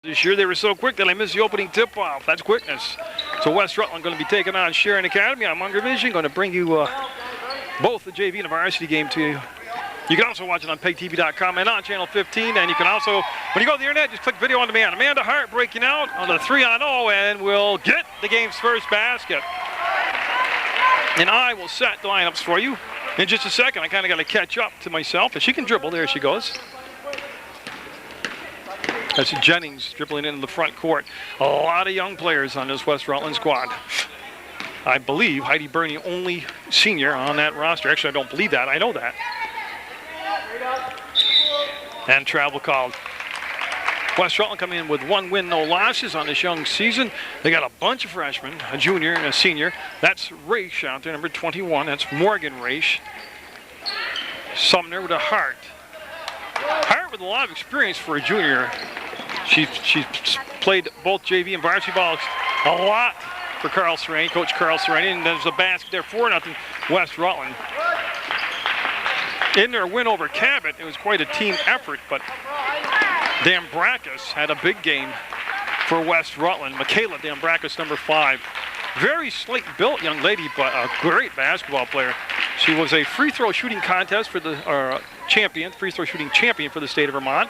This year they were so quick that they missed the opening tip-off. That's quickness. So West Rutland going to be taking on Sharon Academy on Munger Vision. Going to bring you both the JV and the varsity game to you. You can also watch it on PEGTV.com and on Channel 15. And you can also, when you go to the internet, just click Video on Demand. Amanda Hart breaking out on the 3-on-0 and will get the game's first basket. And I will set the lineups for you in just a second. I kind of got to catch up to myself. And she can dribble. There she goes. That's Jennings dribbling into the front court. A lot of young players on this West Rutland squad. I believe Heidi Byrne, only senior on that roster. Actually, I don't believe that. I know that. And travel called. West Rutland coming in with 1 win, no losses on this young season. They got a bunch of freshmen, a junior and a senior. That's Raish out there, number 21. That's Morgan Raish. Sumner with a Hart. Hart with a lot of experience for a junior. She's played both JV and varsity balls a lot for Carl Sereni, Coach Carl Sereni, and there's a basket there, 4-0 West Rutland. In their win over Cabot, it was quite a team effort, but Dambrakis had a big game for West Rutland. Michaela Dambrakis, number 5. Very slight built young lady, but a great basketball player. She was a free throw shooting contest for the free throw shooting champion for the state of Vermont.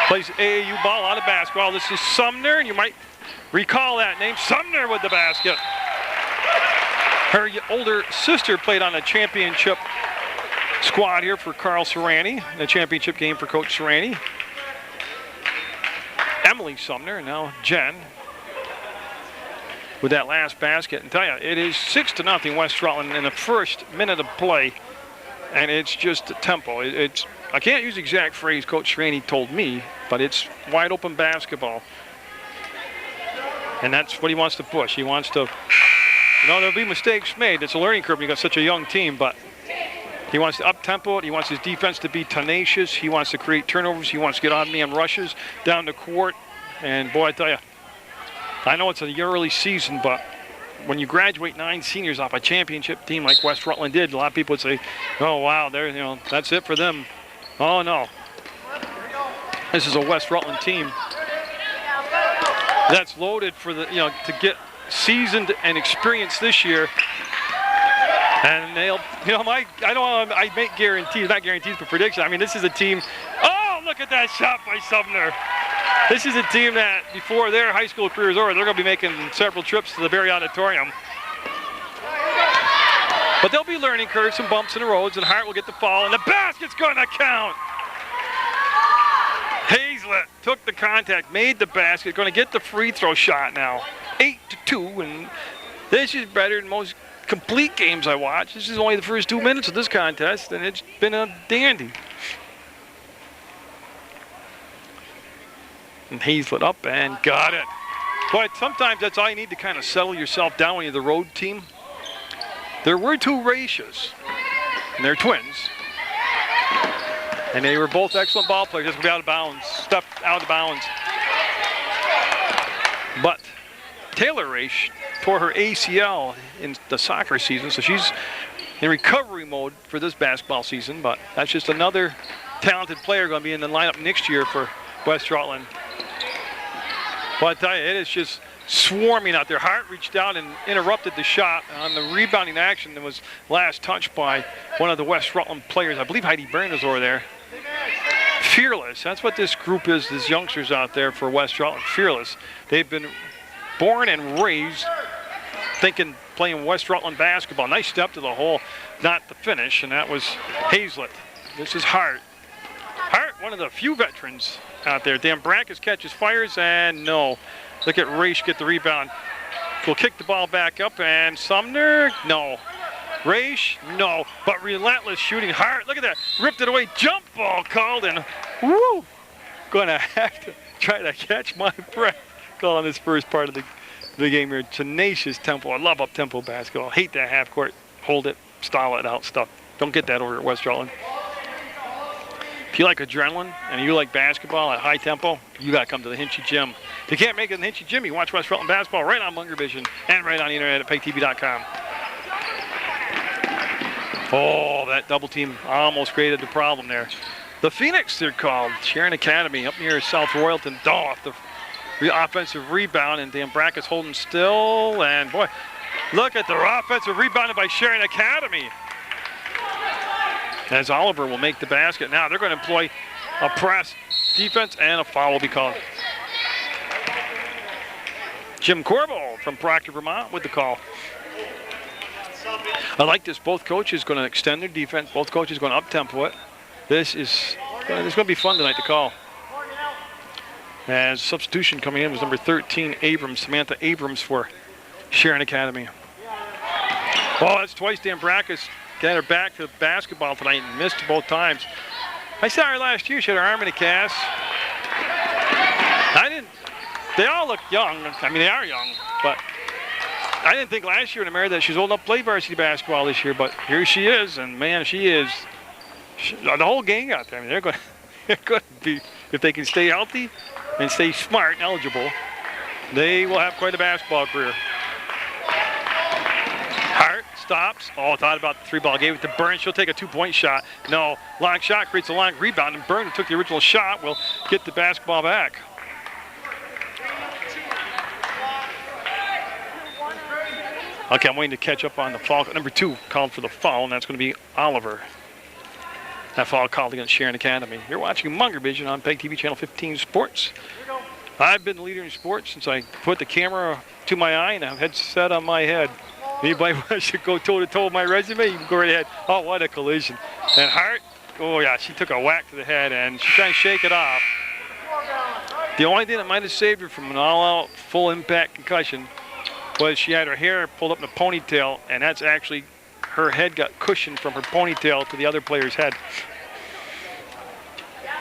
Plays AAU ball, out of basketball. This is Sumner, and you might recall that name. Sumner with the basket. Her older sister played on a championship squad here for Carl Sereni, the championship game for Coach Sereni. Emily Sumner, and now Jen with that last basket. And tell you, it is 6-0 West Rutland in the first minute of play, and it's just a tempo. I can't use the exact phrase Coach Sereni told me, but it's wide open basketball. And that's what he wants to push. He wants to, there'll be mistakes made. It's a learning curve when you got such a young team, but he wants to up-tempo it. He wants his defense to be tenacious. He wants to create turnovers. He wants to get on-man rushes down the court. And boy, I tell you, I know it's a early season, but when you graduate 9 seniors off a championship team like West Rutland did, a lot of people would say, oh, wow, that's it for them. Oh, no. This is a West Rutland team that's loaded for the, to get seasoned and experienced this year. And they'll, I make guarantees, not guarantees, but predictions. I mean, this is a team, oh, look at that shot by Sumner. This is a team that, before their high school career is over, they're going to be making several trips to the Berry Auditorium. But there'll be learning curves, some bumps in the roads, and Hart will get the foul, and the basket's going to count. Hazlett took the contact, made the basket, going to get the free throw shot now. 8-2, and this is better than most complete games I watch. This is only the first 2 minutes of this contest, and it's been a dandy. And Hazlett up and got it. But sometimes that's all you need to kind of settle yourself down when you're the road team. There were 2 Raishas, and they're twins. And they were both excellent ball players, just out of bounds, stepped out of bounds. But Taylor Raish tore her ACL in the soccer season, so she's in recovery mode for this basketball season, but that's just another talented player going to be in the lineup next year for West Rutland. Well, I tell you, it is just swarming out there. Hart reached out and interrupted the shot on the rebounding action that was last touched by one of the West Rutland players. I believe Heidi Byrne was over there. Fearless, that's what this group is, these youngsters out there for West Rutland. Fearless. They've been born and raised thinking playing West Rutland basketball. Nice step to the hole, not the finish, and that was Hazlett. This is Hart. Hart, one of the few veterans out there. Dambrakis catches, fires, and no. Look at Raish get the rebound. Will kick the ball back up, and Sumner, no. Raish, no. But relentless shooting. Hart, look at that. Ripped it away. Jump ball called, and woo! Gonna have to try to catch my breath calling this first part of the game here. Tenacious tempo. I love up-tempo basketball. Hate that half-court, hold it, stall it out stuff. Don't get that over at West Rutland. If you like adrenaline and you like basketball at high tempo, you got to come to the Hinchy Gym. If you can't make it in the Hinchy Gym, you watch West Rutland basketball right on Munger Vision and right on the internet at PEGTV.com. Oh, that double team almost created the problem there. The Phoenix, they're called. Sharon Academy up near South Royalton. Off the offensive rebound, and Dambrackus holding still. And boy, look at the offensive rebound by Sharon Academy. As Oliver will make the basket. Now they're going to employ a press defense, and a foul will be called. Jim Corbo from Proctor, Vermont with the call. I like this. Both coaches going to extend their defense. Both coaches going to up-tempo it. This is going to be fun tonight to call. As substitution coming in was number 13, Abrams, Samantha Abrams for Sharon Academy. Oh, that's twice Dambrackus got her back to basketball tonight and missed both times. I saw her last year. She had her arm in a cast. They all look young. I mean, they are young, but I didn't think last year in America that she's old enough to play varsity basketball this year, but here she is, and man, she is. The whole gang out there, I mean, they're going to be, if they can stay healthy and stay smart and eligible, they will have quite a basketball career. Hart stops. Oh, thought about the 3-ball. Gave it to Burns. She'll take a 2-point shot. No, long shot creates a long rebound, and Burns, who took the original shot, will get the basketball back. Okay, I'm waiting to catch up on the foul. Number 2 called for the foul, and that's going to be Oliver. That foul called against Sharon Academy. You're watching Munger Vision on PEGTV Channel 15 Sports. I've been the leader in sports since I put the camera to my eye and a headset on my head. Anybody wants to go toe-to-toe with my resume, you can go right ahead. Oh, what a collision. And Hart, oh yeah, she took a whack to the head and she tried to shake it off. The only thing that might have saved her from an all-out, full-impact concussion was she had her hair pulled up in a ponytail, and that's actually, her head got cushioned from her ponytail to the other player's head.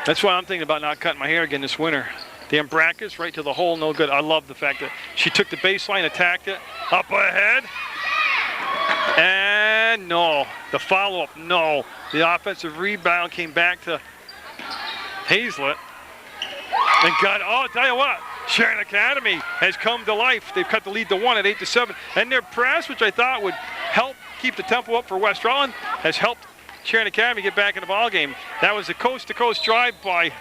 That's why I'm thinking about not cutting my hair again this winter. Dambrackus right to the hole, no good. I love the fact that she took the baseline, attacked it, up ahead, and no. The follow-up, no. The offensive rebound came back to Hazlett. And God, oh, I'll tell you what, Sharon Academy has come to life. They've cut the lead to 1 at 8-7. And their press, which I thought would help keep the tempo up for West Rutland, has helped Sharon Academy get back in the ballgame. That was a coast-to-coast drive by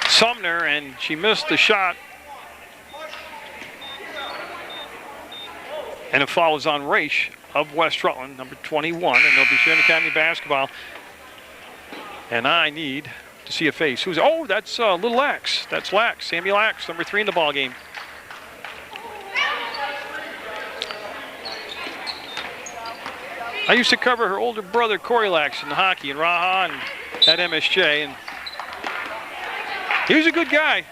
Sumner, and she missed the shot. And a foul is on Raish of West Rutland, number 21, and they'll be Sharon Academy basketball. And I need to see a face. Who's? Oh, that's little Lax. That's Lax, Sammy Lax, number 3 in the ball game. I used to cover her older brother Corey Lax in hockey in Raha and at MSJ, and he was a good guy.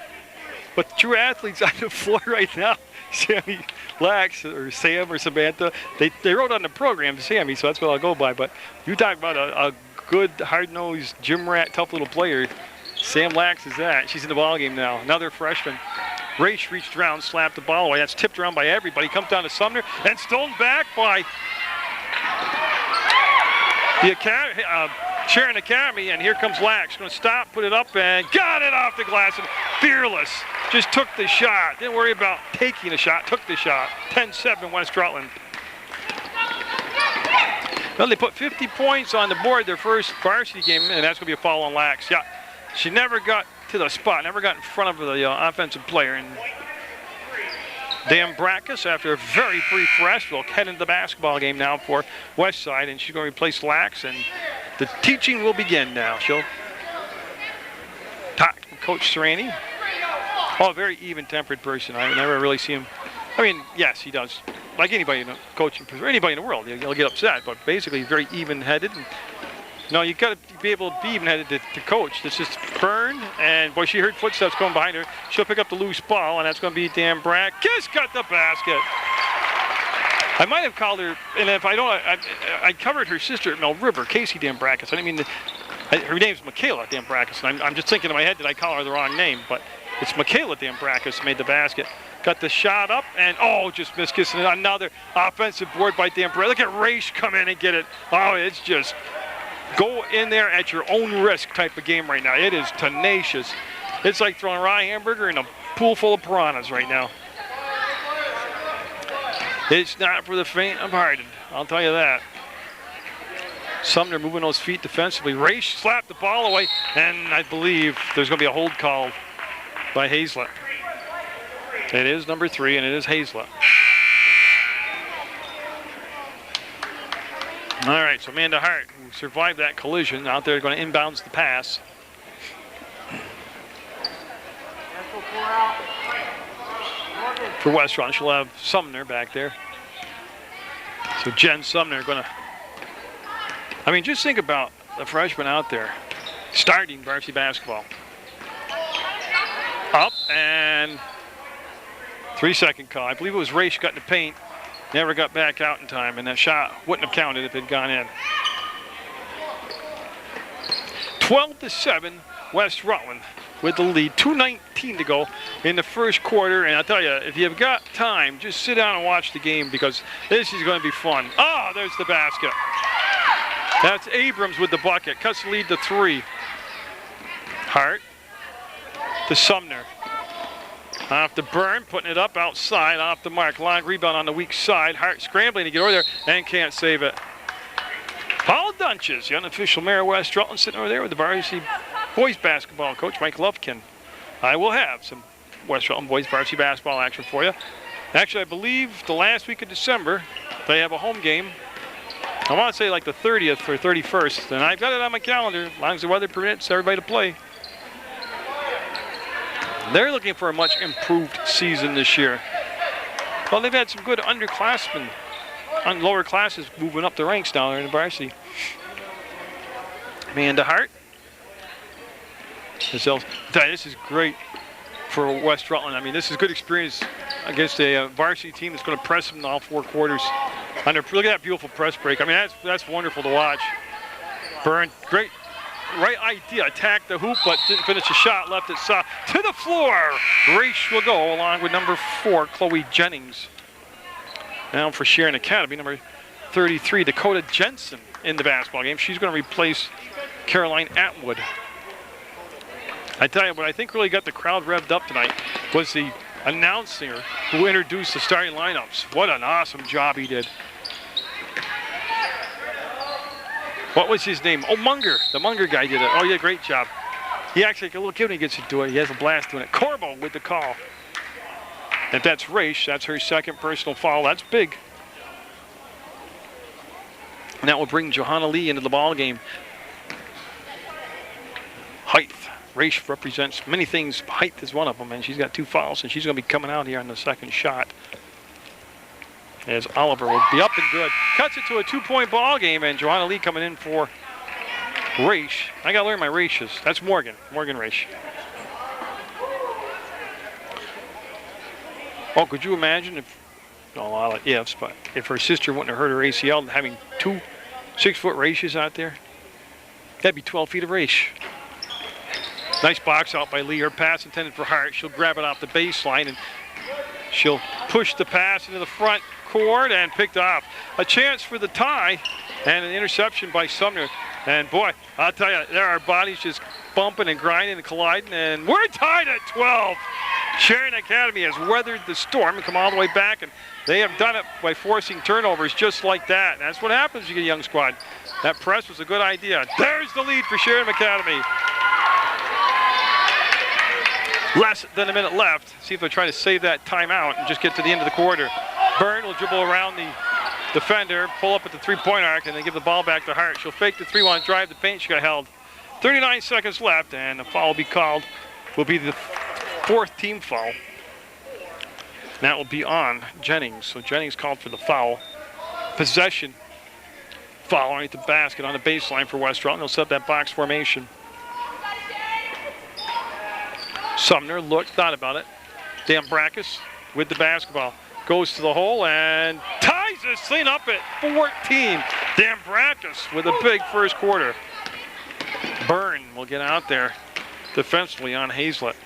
But the true athletes on the floor right now, Sammy Lax or Sam or Samantha, they wrote on the program Sammy, so that's what I'll go by. But you talk about a good, hard-nosed, gym rat, tough little player. Sam Lax is that. She's in the ballgame now. Another freshman. Raish reached around, slapped the ball away. That's tipped around by everybody. Comes down to Sumner and stolen back by the Academy, Sharon Academy, and here comes Lax. Going to stop, put it up, and got it off the glass. And fearless. Just took the shot. Didn't worry about taking a shot. Took the shot. 10-7 West Rutland. Well, they put 50 points on the board their first varsity game, and that's going to be a foul on Lax. Yeah, she never got to the spot, never got in front of the offensive player. And Dambrackus, after a very brief rest, will head into the basketball game now for West Side, and she's going to replace Lax, and the teaching will begin now. She'll talk to Coach Serrani. Oh, a very even-tempered person. I never really see him. I mean, yes, he does. Like anybody in a coaching position, or anybody in the world, you'll get upset, but basically very even-headed. And, no, you got to be able to be even-headed to coach. This is Byrne, and boy, she heard footsteps going behind her. She'll pick up the loose ball, and that's going to be Dambrackus got the basket. I might have called her, and if I don't, I covered her sister at Mill River, Casey Dambrackus. I didn't mean her name's Michaela Dambrackus, and I'm just thinking in my head, did I call her the wrong name? But it's Michaela Dambrackus made the basket. Got the shot up, and oh, just missed kissing it. Another offensive board by Dambrackus. Look at Raish come in and get it. Oh, it's just go in there at your own risk type of game right now. It is tenacious. It's like throwing a raw hamburger in a pool full of piranhas right now. It's not for the faint of heart, I'll tell you that. Sumner moving those feet defensively. Raish slapped the ball away, and I believe there's going to be a hold call by Hazlett. It is number 3, and it is Hazlett. All right, so Amanda Hart, who survived that collision, out there going to inbounds the pass. For West Rutland, she'll have Sumner back there. So Jen Sumner going to, I mean, just think about the freshman out there starting varsity basketball. Up and 3-second call. I believe it was Raish got in the paint, never got back out in time, and that shot wouldn't have counted if it had gone in. 12-7, West Rutland with the lead. 2:19 to go in the first quarter, and I'll tell you, if you've got time, just sit down and watch the game because this is going to be fun. Oh, there's the basket. That's Abrams with the bucket. Cuts the lead to 3. Hart to Sumner. Off the Byrne, putting it up outside, off the mark. Long rebound on the weak side. Hart scrambling to get over there and can't save it. Paul Dunches, the unofficial mayor of West Rutland, sitting over there with the varsity boys basketball coach, Mike Lufkin. I will have some West Rutland boys varsity basketball action for you. Actually, I believe the last week of December, they have a home game. I want to say like the 30th or 31st, and I've got it on my calendar, as long as the weather permits everybody to play. They're looking for a much improved season this year. Well, they've had some good underclassmen on lower classes moving up the ranks down there in the varsity. Amanda Hart. This is great for West Rutland. I mean, this is good experience against a varsity team that's going to press them in all 4 quarters. Look at that beautiful press break. I mean, that's wonderful to watch. Byrne, great, right idea. Attacked the hoop, but didn't finish the shot. Left it soft to the floor. Raish will go along with number 4, Chloe Jennings. Now for Sharon Academy, number 33, Dakota Jensen in the basketball game. She's going to replace Caroline Atwood. I tell you, what I think really got the crowd revved up tonight was the announcer who introduced the starting lineups. What an awesome job he did. What was his name? Oh, Munger. The Munger guy did it. Oh, yeah, great job. He actually, like a little kid when he gets to do it. He has a blast doing it. Corbo with the call. If that's Raish, that's her 2nd personal foul. That's big. And that will bring Johanna Lee into the ball game. Height. Raish represents many things. Height is one of them, and she's got 2 fouls, and she's going to be coming out here on the 2nd shot. As Oliver will be up and good. Cuts it to a 2-point ball game, and Johanna Lee coming in for Raish. I got to learn my Raishes. That's Morgan Raish. Oh, could you imagine if, no, a lot of ifs, but if her sister wouldn't have hurt her ACL, having 2 6-foot Raishes out there? That'd be 12 feet of Raish. Nice box out by Lee. Her pass intended for Hart. She'll grab it off the baseline and she'll push the pass into the front court and picked off. A chance for the tie and an interception by Sumner. And boy, I'll tell you, there are bodies just bumping and grinding and colliding, and we're tied at 12. Sharon Academy has weathered the storm and come all the way back, and they have done it by forcing turnovers just like that. And that's what happens when you get a young squad. That press was a good idea. There's the lead for Sharon Academy. Less than a minute left. See if they're trying to save that timeout and just get to the end of the quarter. Byrne will dribble around the defender, pull up at the 3-point arc, and then give the ball back to Hart. She'll fake the 3-1, drive the paint. She got held. 39 seconds left, and the foul will be called. Will be the 4th team foul. And that will be on Jennings. So Jennings called for the foul. Possession foul underneath the basket on the baseline for West Rutland. They'll set up that box formation. Sumner thought about it. Dambracus with the basketball. Goes to the hole and ties this thing up at 14. Dambracus with a big first quarter. Byrne will get out there defensively on Hazlett.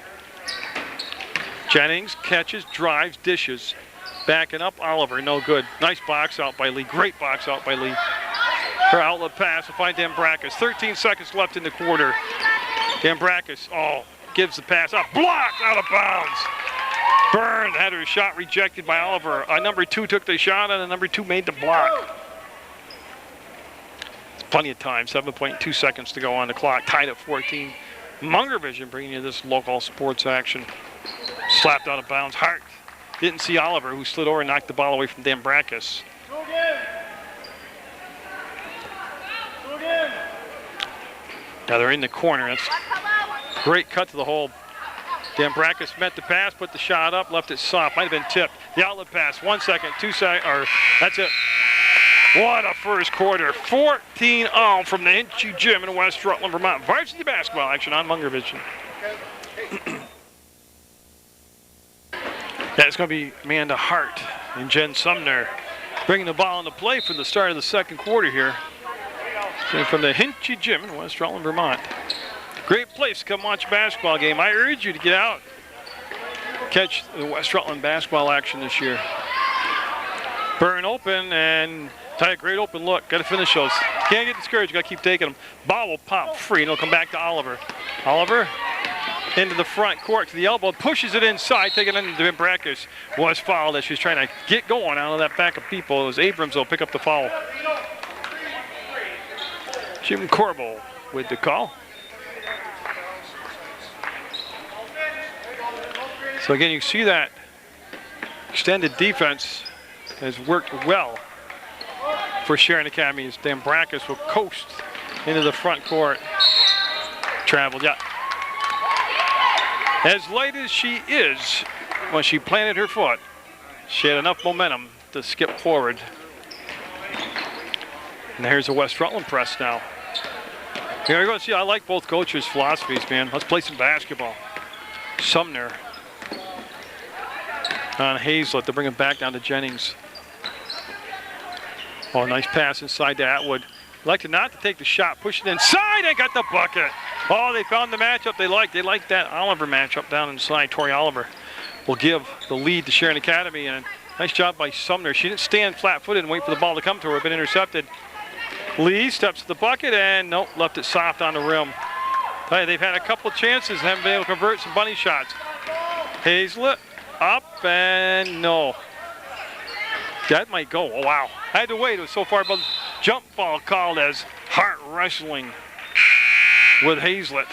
Jennings catches, drives, dishes. Backing up Oliver, no good. Nice box out by Lee. Great box out by Lee. Her outlet pass will find Dambracus. 13 seconds left in the quarter. Dambracus, gives the pass up, blocked out of bounds. Byrne had her shot rejected by Oliver. Number 2 took the shot, and number 2 made the block. Plenty of time, 7.2 seconds to go on the clock, tied at 14. Munger Vision bringing you this local sports action. Slapped out of bounds. Hart didn't see Oliver, who slid over and knocked the ball away from Dambrakis. Now they're in the corner. That's great cut to the hole. Dambrakis met the pass, put the shot up, left it soft. Might have been tipped. The outlet pass, 1 second, 2 seconds, or that's it. What a first quarter. 14-0 from the Hinchy Gym in West Rutland, Vermont. Varsity basketball action on Munger Vision. That's going to be Amanda Hart and Jen Sumner bringing the ball into play for the start of the second quarter here. From the Hinchy Gym in West Rutland, Vermont. Great place to come watch a basketball game. I urge you to get out, catch the West Rutland basketball action this year. Burn open and tie a great open look. Got to finish those. Can't get discouraged. Got to keep taking them. Ball will pop free and it'll come back to Oliver. Oliver into the front court to the elbow, pushes it inside, taking it into Dambrakis. Was fouled as she's trying to get going out of that back of people. It was Abrams will pick up the foul. Jim Corbo with the call. So again, you see that extended defense has worked well for Sharon Academy as Dambrakis will coast into the front court. Traveled, yeah. As light as she is, when she planted her foot, she had enough momentum to skip forward. And here's a West Rutland press now. Here we go. See, I like both coaches' philosophies, man. Let's play some basketball. Sumner on Hazlett to bring it back down to Jennings. Oh, nice pass inside to Atwood. Like to not to take the shot, push it inside and got the bucket. Oh, they found the matchup they liked. They liked that Oliver matchup down inside. Tori Oliver will give the lead to Sharon Academy, and nice job by Sumner. She didn't stand flat-footed and wait for the ball to come to her, but intercepted. Lee steps to the bucket and nope, left it soft on the rim. Hey, they've had a couple chances and haven't been able to convert some bunny shots. Hazlett up and no. That might go. Oh, wow. I had to wait. It was so far above. Jump ball called as Hart wrestling with Hazlett.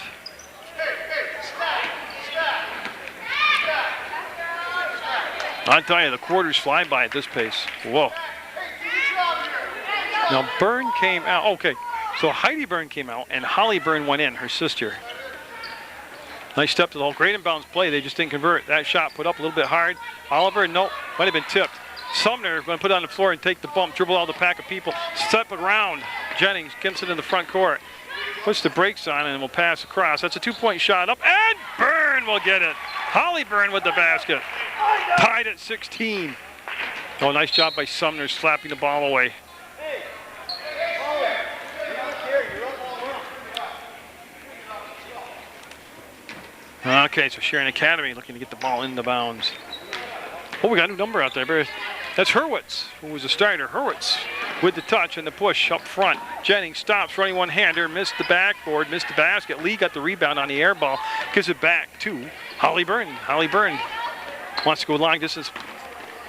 I'll tell you, the quarters fly by at this pace. Whoa. Now, Byrne came out. Okay, so Heidi Byrne came out, and Holly Byrne went in, her sister. Nice step to the hole. Great inbounds play. They just didn't convert. That shot put up a little bit hard. Oliver, nope, might have been tipped. Sumner going to put it on the floor and take the bump, dribble out the pack of people, step around. Jennings gets it in the front court. Puts the brakes on and will pass across. That's a two-point shot up, and Byrne will get it. Holly Byrne with the basket. Tied at 16. Oh, nice job by Sumner slapping the ball away. Okay, so Sharon Academy looking to get the ball into bounds. Oh, we got a new number out there. That's Hurwitz, who was a starter. Hurwitz with the touch and the push up front. Jennings stops, running one-hander, missed the backboard, missed the basket. Lee got the rebound on the air ball, gives it back to Holly Byrne. Holly Byrne wants to go long distance.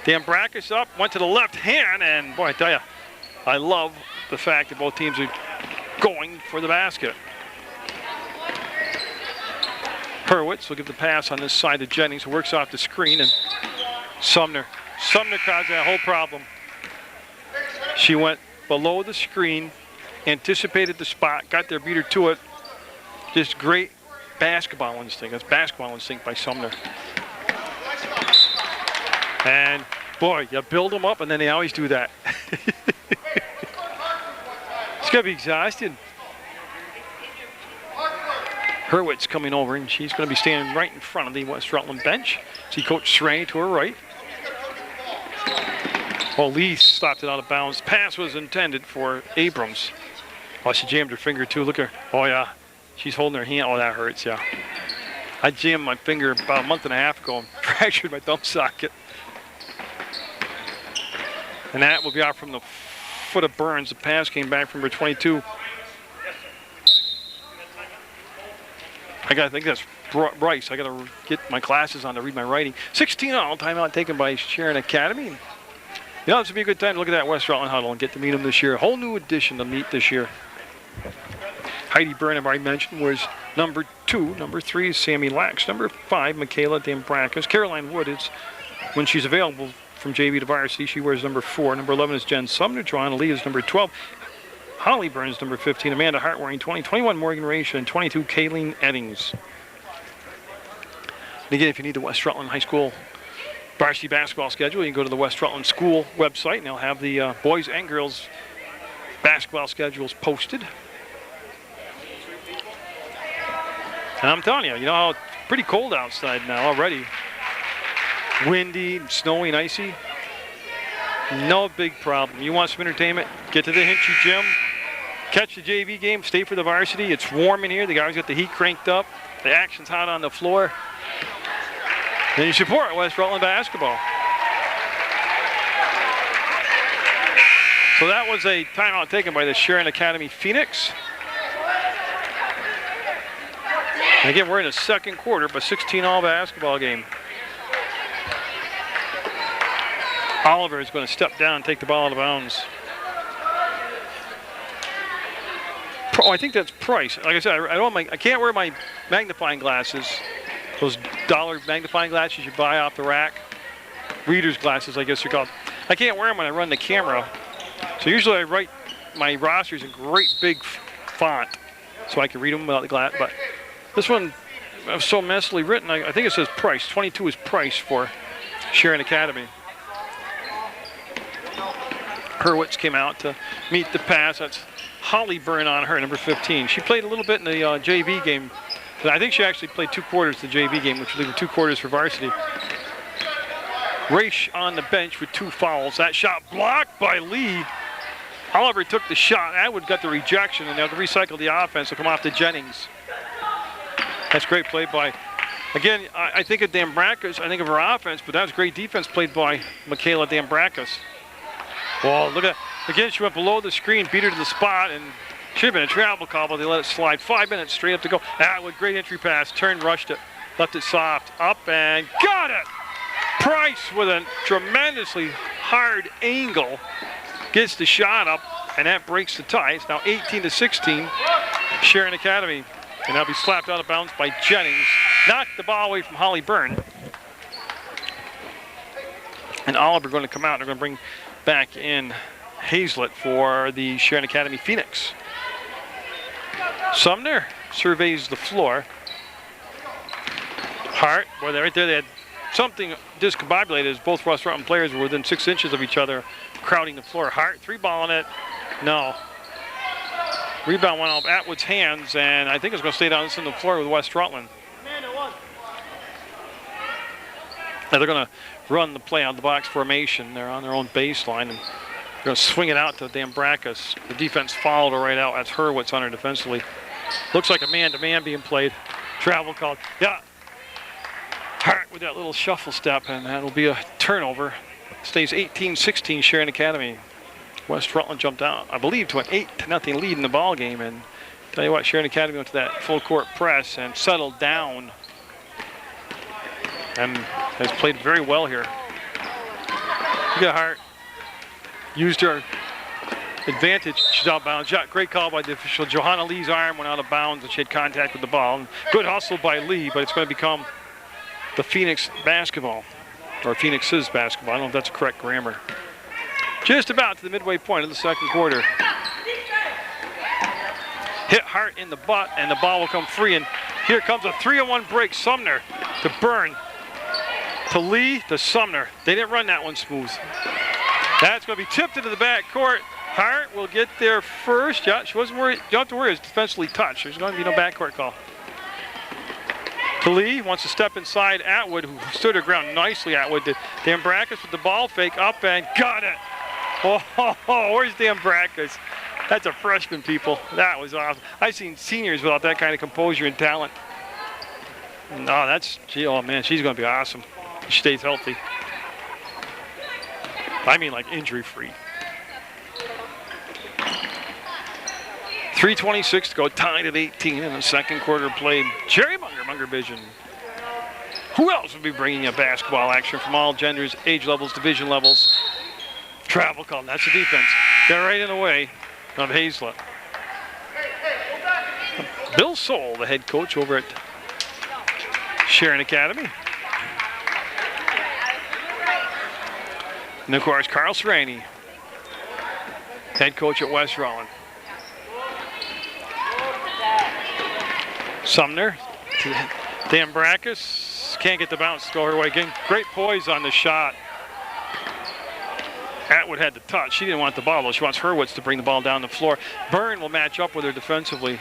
Dambrakis up, went to the left hand, and boy, I tell you, I love the fact that both teams are going for the basket. Hurwitz will give the pass on this side to Jennings, who works off the screen, and Sumner caused that whole problem. She went below the screen, anticipated the spot, got there, beat her to it. Just great basketball instinct. That's basketball instinct by Sumner. And boy, you build them up, and then they always do that. It's gonna be exhausted. Hurwitz coming over, and she's going to be standing right in front of the West Rutland bench. See Coach Srang to her right. Oh, Lee stopped it out of bounds. Pass was intended for Abrams. Oh, she jammed her finger too. Look at her. Oh, yeah. She's holding her hand. Oh, that hurts, yeah. I jammed my finger about a month and a half ago and fractured my thumb socket. And that will be out from the foot of Burns. The pass came back from number 22. I think that's Bryce. I got to get my glasses on to read my writing. 16-0 timeout taken by Sharon Academy. You know, this would be a good time to look at that West Rutland huddle and get to meet them this year. A whole new addition to meet this year. Heidi Byrne, I've already mentioned, was number 2. Number 3 is Sammy Lax. Number 5, Michaela Dambrakis. Caroline Wood is, when she's available from JV to varsity, she wears number 4. Number 11 is Jen Sumner. Joanna Lee is number 12. Holly Burns, number 15. Amanda Hart wearing 20. 21, Morgan Raisha, and 22, Kayleen Eddings. And again, if you need the West Rutland High School varsity basketball schedule, you can go to the West Rutland School website, and they'll have the boys and girls basketball schedules posted. And I'm telling you, you know how it's pretty cold outside now already. Windy, snowy, and icy. No big problem. You want some entertainment? Get to the Hinchy Gym. Catch the JV game. Stay for the varsity. It's warm in here. The guys got the heat cranked up. The action's hot on the floor. And you support West Rutland basketball. So that was a timeout taken by the Sharon Academy Phoenix. And again, we're in the second quarter of a 16-all basketball game. Oliver is going to step down and take the ball out of bounds. Oh, I think that's Price. Like I said, I can't wear my magnifying glasses. Those dollar magnifying glasses you buy off the rack. Reader's glasses, I guess they're called. I can't wear them when I run the camera. So usually I write my rosters in great big font so I can read them without the glass. But this one was so messily written, I think it says Price. 22 is Price for Sharon Academy. Hurwitz came out to meet the pass. That's Holly Byrne on her, number 15. She played a little bit in the JV game. I think she actually played 2 quarters the JV game, which would leave 2 quarters for varsity. Raish on the bench with 2 fouls. That shot blocked by Lee. Oliver took the shot. Atwood got the rejection, and they have to recycle the offense to come off to Jennings. That's great play by, again, I think of Dambrakis. I think of her offense, but that was great defense played by Michaela Dambrakis. Well, look at, again, she went below the screen, beat her to the spot, and should have been a travel call, but they let it slide. 5 minutes straight up to go. Atwood, great entry pass, turned, rushed it, left it soft, up and got it! Price with a tremendously hard angle gets the shot up, and that breaks the tie. It's now 18-16, Sharon Academy. And that'll be slapped out of bounds by Jennings. Knocked the ball away from Holly Byrne. And Oliver going to come out. They're going to bring back in Hazlett for the Sharon Academy Phoenix. Sumner surveys the floor. Hart, boy, right there, they had something discombobulated as both West Rutland players were within 6 inches of each other, crowding the floor. Hart, 3-ball on it. No. Rebound went off Atwood's hands, and I think it's going to stay down on the floor with West Rutland. Now they're going to run the play on the box formation. They're on their own baseline, and they're going to swing it out to Dambrakis. The defense fouled her right out. That's Hurwitz on her defensively. Looks like a man-to-man being played. Travel called. Yeah. Hart with that little shuffle step, and that'll be a turnover. Stays 18-16, Sharon Academy. West Rutland jumped out, I believe, to an 8-0 lead in the ball game. And tell you what, Sharon Academy went to that full court press and settled down, and has played very well here. Look at Hart. Used her advantage. She's out of bounds. Great call by the official. Johanna Lee's arm went out of bounds, and she had contact with the ball. And good hustle by Lee, but it's going to become the Phoenix basketball, or Phoenix's basketball. I don't know if that's correct grammar. Just about to the midway point of the second quarter. Hit Hart in the butt, and the ball will come free. And here comes a 3-on-1 break. Sumner to Byrne, to Lee, to Sumner. They didn't run that one smooth. That's going to be tipped into the back court. Hart will get there first. Yeah, she wasn't worried. You don't have to worry. It's defensively touched. There's going to be no backcourt call. To Lee, wants to step inside Atwood, who stood her ground nicely. Atwood did. Dambrakis with the ball fake up and got it. Oh, where's Dambrakis? That's a freshman, people. That was awesome. I've seen seniors without that kind of composure and talent. No, oh man, she's going to be awesome. She stays healthy. I mean, like injury-free. 3:26 to go, tied at 18 in the second quarter played. Jerry Munger Vision. Who else will be bringing you basketball action from all genders, age levels, division levels? Travel call, that's the defense. They're right in the way of Hazlett. Bill Soul, the head coach over at Sharon Academy. And of course, Carl Serrani, head coach at West Rutland. Sumner, Dan Brackus, can't get the bounce to go her way again. Great poise on the shot. Atwood had the touch. She didn't want the ball, though. She wants Hurwitz to bring the ball down the floor. Byrne will match up with her defensively.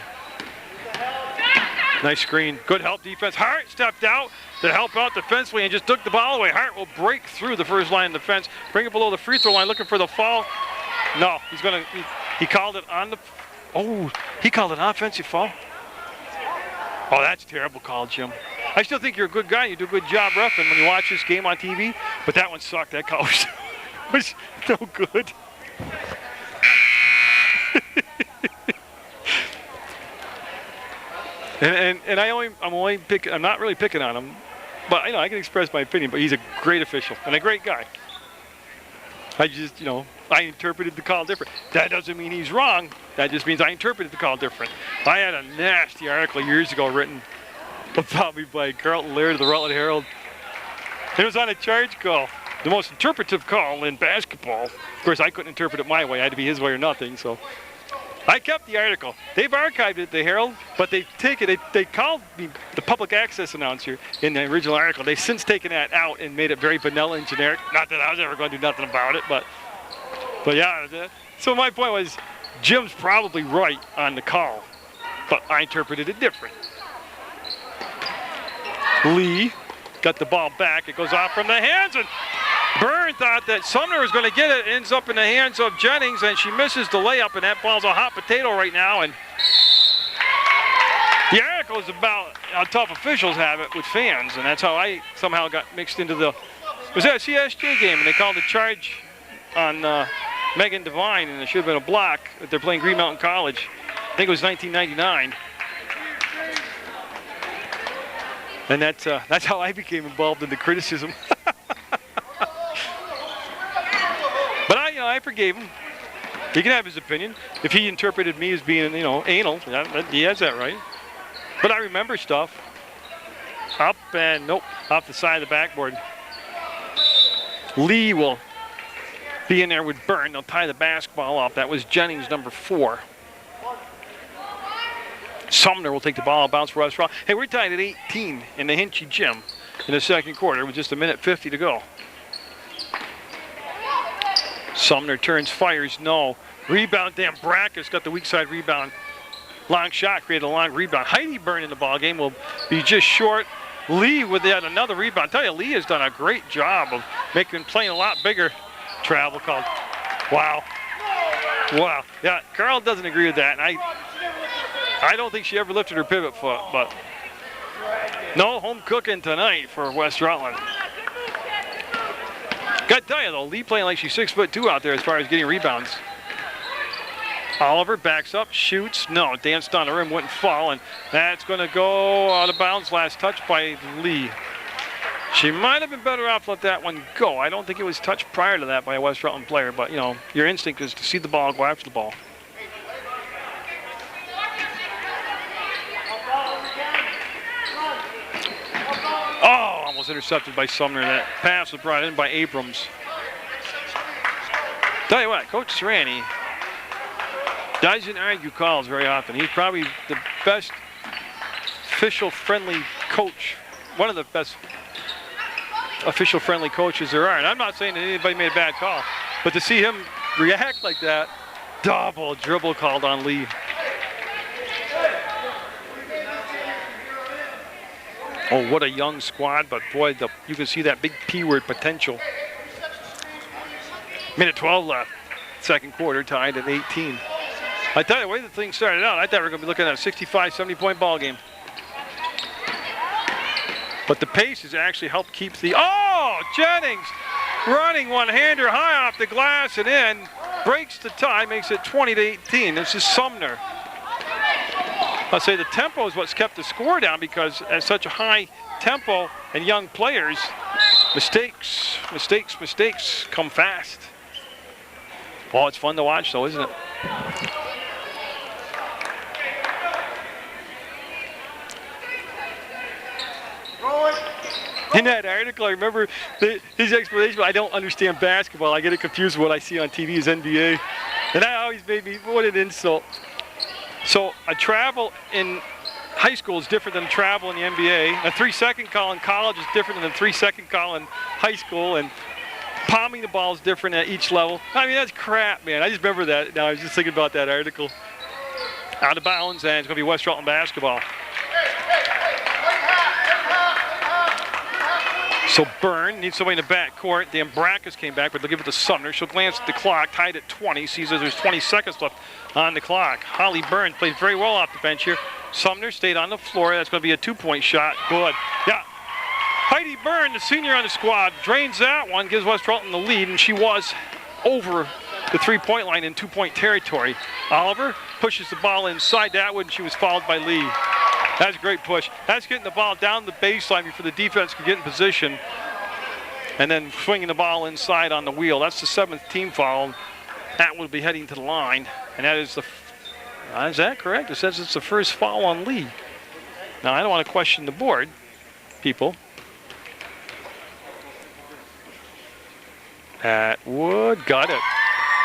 Nice screen. Good help defense. Hart stepped out to help out defensively and just took the ball away. Hart will break through the first line of defense, bring it below the free throw line, looking for the foul. No, he's going to, he called it on the, oh, he called it an offensive foul. Oh, that's a terrible call, Jim. I still think you're a good guy. You do a good job reffing when you watch this game on TV, but that one sucked. That call was no good. and I'm not really picking on him, but I can express my opinion. But he's a great official and a great guy. I just, I interpreted the call different. That doesn't mean he's wrong. That just means I interpreted the call different. I had a nasty article years ago written about me by Carlton Laird of the Rutland Herald. It was on a charge call, the most interpretive call in basketball. Of course, I couldn't interpret it my way. I had to be his way or nothing. So I kept the article. They've archived it, the Herald, but they've taken it. They called me the public access announcer in the original article. They've since taken that out and made it very vanilla and generic. Not that I was ever going to do nothing about it, but yeah. So my point was, Jim's probably right on the call, but I interpreted it different. Lee got the ball back. It goes off from the hands, and Byrne thought that Sumner was going to get it. It ends up in the hands of Jennings, and she misses the layup, and that ball's a hot potato right now. And the article is about how tough officials have it with fans, and that's how I somehow got mixed into the. It was at a CSJ game, and they called a charge on Megan Devine, and it should have been a block. They're playing Green Mountain College. I think it was 1999. And that's how I became involved in the criticism. But I forgave him. He can have his opinion. If he interpreted me as being, anal, he has that right. But I remember stuff. Up and nope, off the side of the backboard. Lee will be in there with Byrne. They'll tie the basketball up. That was Jennings, number 4. Sumner will take the ball and bounce for West Rutland. Hey, we're tied at 18 in the Hinchy Gym in the second quarter with just a minute 50 to go. Sumner turns, fires, no. Rebound, Dan Brackus got the weak side rebound. Long shot, created a long rebound. Heidi Byrne in the ball game will be just short. Lee with yet another rebound. I tell you, Lee has done a great job of playing a lot bigger. Travel called. Wow. Wow. Yeah, Carl doesn't agree with that. And I don't think she ever lifted her pivot foot, but no home cooking tonight for West Rutland. Got to tell you though, Lee playing like she's 6'2" out there as far as getting rebounds. Oliver backs up, shoots, no, danced on the rim, wouldn't fall, and that's going to go out of bounds. Last touch by Lee. She might have been better off to let that one go. I don't think it was touched prior to that by a West Rutland player, but your instinct is to see the ball, go after the ball. Oh, almost intercepted by Sumner. That pass was brought in by Abrams. Tell you what, Coach Serrani doesn't argue calls very often. He's probably the best official-friendly coach, one of the best official-friendly coaches there are. And I'm not saying that anybody made a bad call, but to see him react like that, double dribble called on Lee. Oh, what a young squad, but boy, you can see that big P-word potential. Minute 12 left, second quarter, tied at 18. I tell you, the way the thing started out, I thought we were going to be looking at a 65, 70-point ball game. But the pace has actually helped keep the, Jennings running one-hander high off the glass and in, breaks the tie, makes it 20-18. This is Sumner. I'll say the tempo is what's kept the score down because at such a high tempo and young players, mistakes come fast. Well, it's fun to watch though, isn't it? In that article, I remember his explanation, I don't understand basketball. I get it confused with what I see on TV as NBA. And that always made me, what an insult. So a travel in high school is different than travel in the NBA. A 3-second call in college is different than a 3-second call in high school. And palming the ball is different at each level. I mean, that's crap, man. I just remember that. Now I was just thinking about that article. Out of bounds, and it's going to be West Rutland basketball. So Byrne needs somebody in the back court. Dan Brackus came back, but they'll give it to Sumner. She'll glance at the clock, tied at 20. Sees that there's 20 seconds left on the clock. Holly Byrne played very well off the bench here. Sumner stayed on the floor. That's going to be a 2-point shot. Good. Yeah. Heidi Byrne, the senior on the squad, drains that one, gives West Rutland the lead, and she was over the 3-point line in 2-point territory. Oliver pushes the ball inside that one, and she was fouled by Lee. That's a great push. That's getting the ball down the baseline before the defense can get in position, and then swinging the ball inside on the wheel. That's the 7th team foul. That will be heading to the line, and that is the. Is that correct? It says it's the first foul on Lee. Now I don't want to question the board, people. Atwood got it.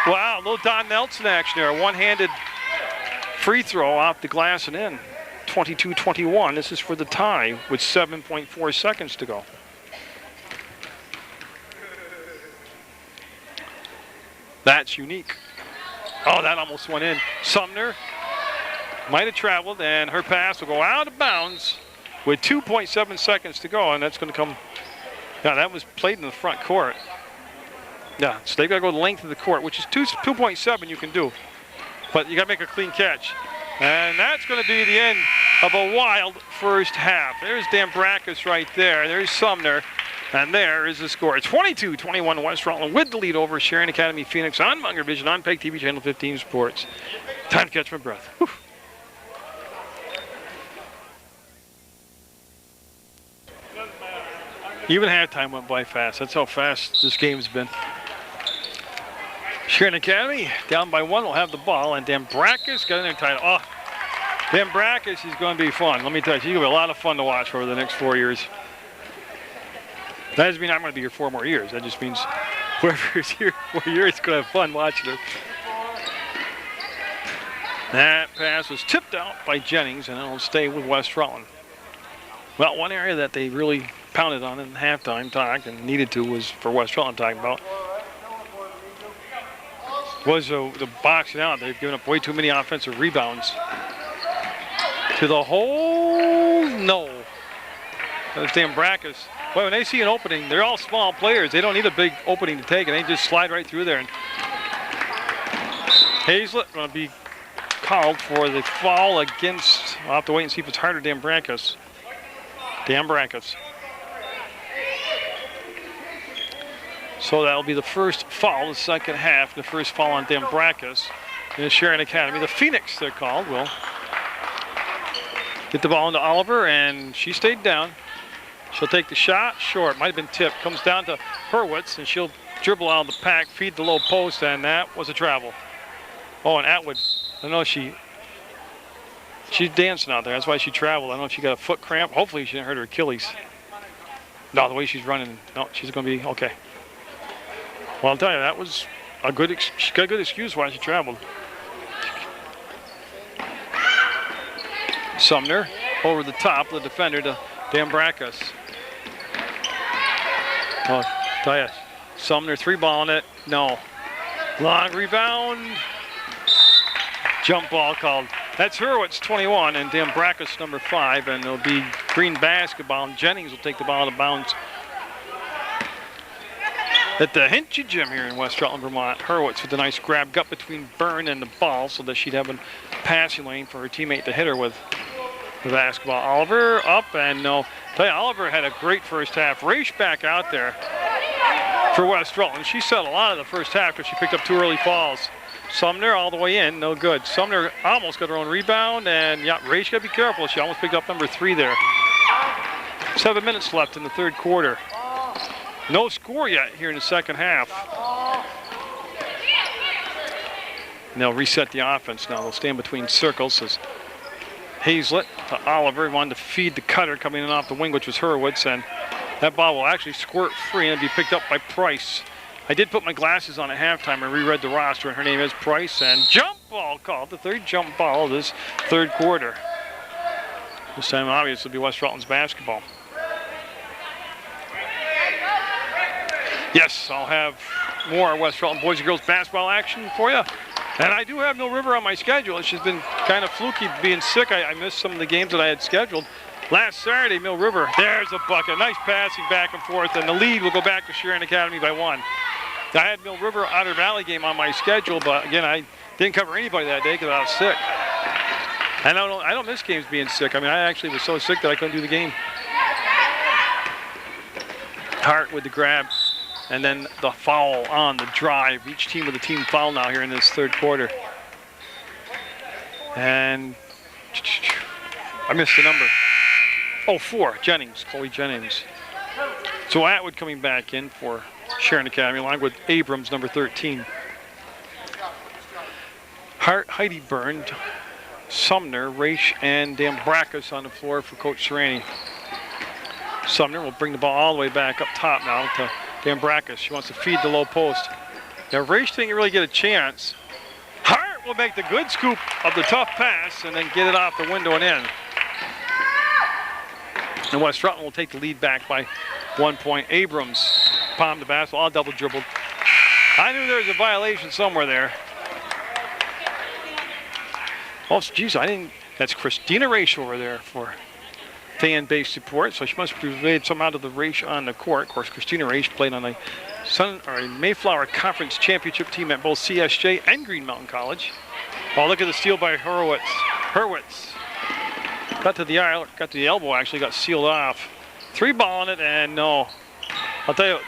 Wow, a little Don Nelson action there. A one-handed free throw off the glass and in. 22-21. This is for the tie with 7.4 seconds to go. That's unique. Oh, that almost went in. Sumner might have traveled, and her pass will go out of bounds with 2.7 seconds to go, and that's going to come. Yeah, that was played in the front court. Yeah, so they've got to go the length of the court, which is 2.7 you can do. But you got to make a clean catch. And that's going to be the end of a wild first half. There's Dan Brackus right there. There's Sumner. And there is the score. 22-21 West Rutland with the lead over Sharon Academy Phoenix on Munger Vision on PEGTV Channel 15 Sports. Time to catch my breath. Whew. Even halftime went by fast. That's how fast this game's been. Sharon Academy down by 1 will have the ball, and Dan Brackus got in there tight. Oh, Dan Brackus is going to be fun. Let me tell you, she's going to be a lot of fun to watch over the next 4 years. That doesn't mean I'm going to be here 4 more years. That just means whoever is here 4 years is going to have fun watching her. That pass was tipped out by Jennings, and it'll stay with West Rutland. Well, one area that they really pounded on in halftime talk and needed to was for West Rutland talking about was the boxing out. They've given up way too many offensive rebounds to the hole. No. That's Dan Brackus. Well, when they see an opening, they're all small players. They don't need a big opening to take it. They just slide right through there. And Hazlett going to be called for the foul against, I'll have to wait and see if it's harder, Dan Brackus. Dan Brackus. So that'll be the first foul, the second half, the first foul on Dan Brackus in the Sharon Academy. The Phoenix, they're called, will get the ball into Oliver, and she stayed down. She'll take the shot, short, might have been tipped. Comes down to Hurwitz, and she'll dribble out of the pack, feed the low post, and that was a travel. Oh, and Atwood, I don't know, she's dancing out there. That's why she traveled. I don't know if she got a foot cramp. Hopefully she didn't hurt her Achilles. No, the way she's running, no, she's going to be okay. Well, I'll tell you, that was a good, she got a good excuse why she traveled. Sumner over the top, the defender to Dan Brackus. Well, I'll tell you, Sumner 3-balling it, no. Long rebound, jump ball called. That's Hurwitz, 21, and Dan Brackus, number 5, and it'll be Green basketball, and Jennings will take the ball out of bounds at the Hinchy Gym here in West Rutland, Vermont. Hurwitz with a nice grab, gut between Byrne and the ball so that she'd have a passing lane for her teammate to hit her with the basketball. Oliver up and no. Tell you, Oliver had a great first half. Raish back out there for West Rutland. She set a lot of the first half because she picked up 2 early fouls. Sumner all the way in, no good. Sumner almost got her own rebound, and yeah, Raish got to be careful. She almost picked up number 3 there. 7 minutes left in the third quarter. No score yet here in the second half. And they'll reset the offense now. They'll stand between circles as Hazlett to Oliver wanted to feed the cutter coming in off the wing, which was Hurwitz, and That ball will actually squirt free and be picked up by Price. I did put my glasses on at halftime and reread the roster, and her name is Price, and jump ball called, the third jump ball of this third quarter. This time, obviously, it'll be West Rutland's basketball. Yes, I'll have more West Rutland boys and girls basketball action for you. And I do have Mill River on my schedule. It's just been kind of fluky being sick. I missed some of the games that I had scheduled. Last Saturday, Mill River, there's a bucket. Nice passing back and forth, and the lead will go back to Sharon Academy by 1. I had Mill River Otter Valley game on my schedule, but again, I didn't cover anybody that day because I was sick. And I don't miss games being sick. I mean, I actually was so sick that I couldn't do the game. Hart with the grab, and then the foul on the drive. Each team with a team foul now here in this third quarter. And I missed the number. Oh, 4, Jennings, Chloe Jennings. So Atwood coming back in for Sharon Academy, along with Abrams, number 13. Hart, Heidi Byrne, Sumner, Raish, and Dambracus on the floor for Coach Serrani. Sumner will bring the ball all the way back up top now to Dambracus. She wants to feed the low post. Now Raish didn't really get a chance. Hart will make the good scoop of the tough pass and then get it off the window and in. And West Rutland will take the lead back by 1 point. Abrams palmed the basketball, all double dribbled. I knew there was a violation somewhere there. Oh, geez, I didn't. That's Christina Raish over there for fan-based support, so she must have made some out of the Raish on the court. Of course, Christina Raish played on a Mayflower Conference Championship team at both CSJ and Green Mountain College. Oh, look at the steal by Hurwitz. Got to the elbow, actually, got sealed off. 3 ball on it, and no. I'll tell you,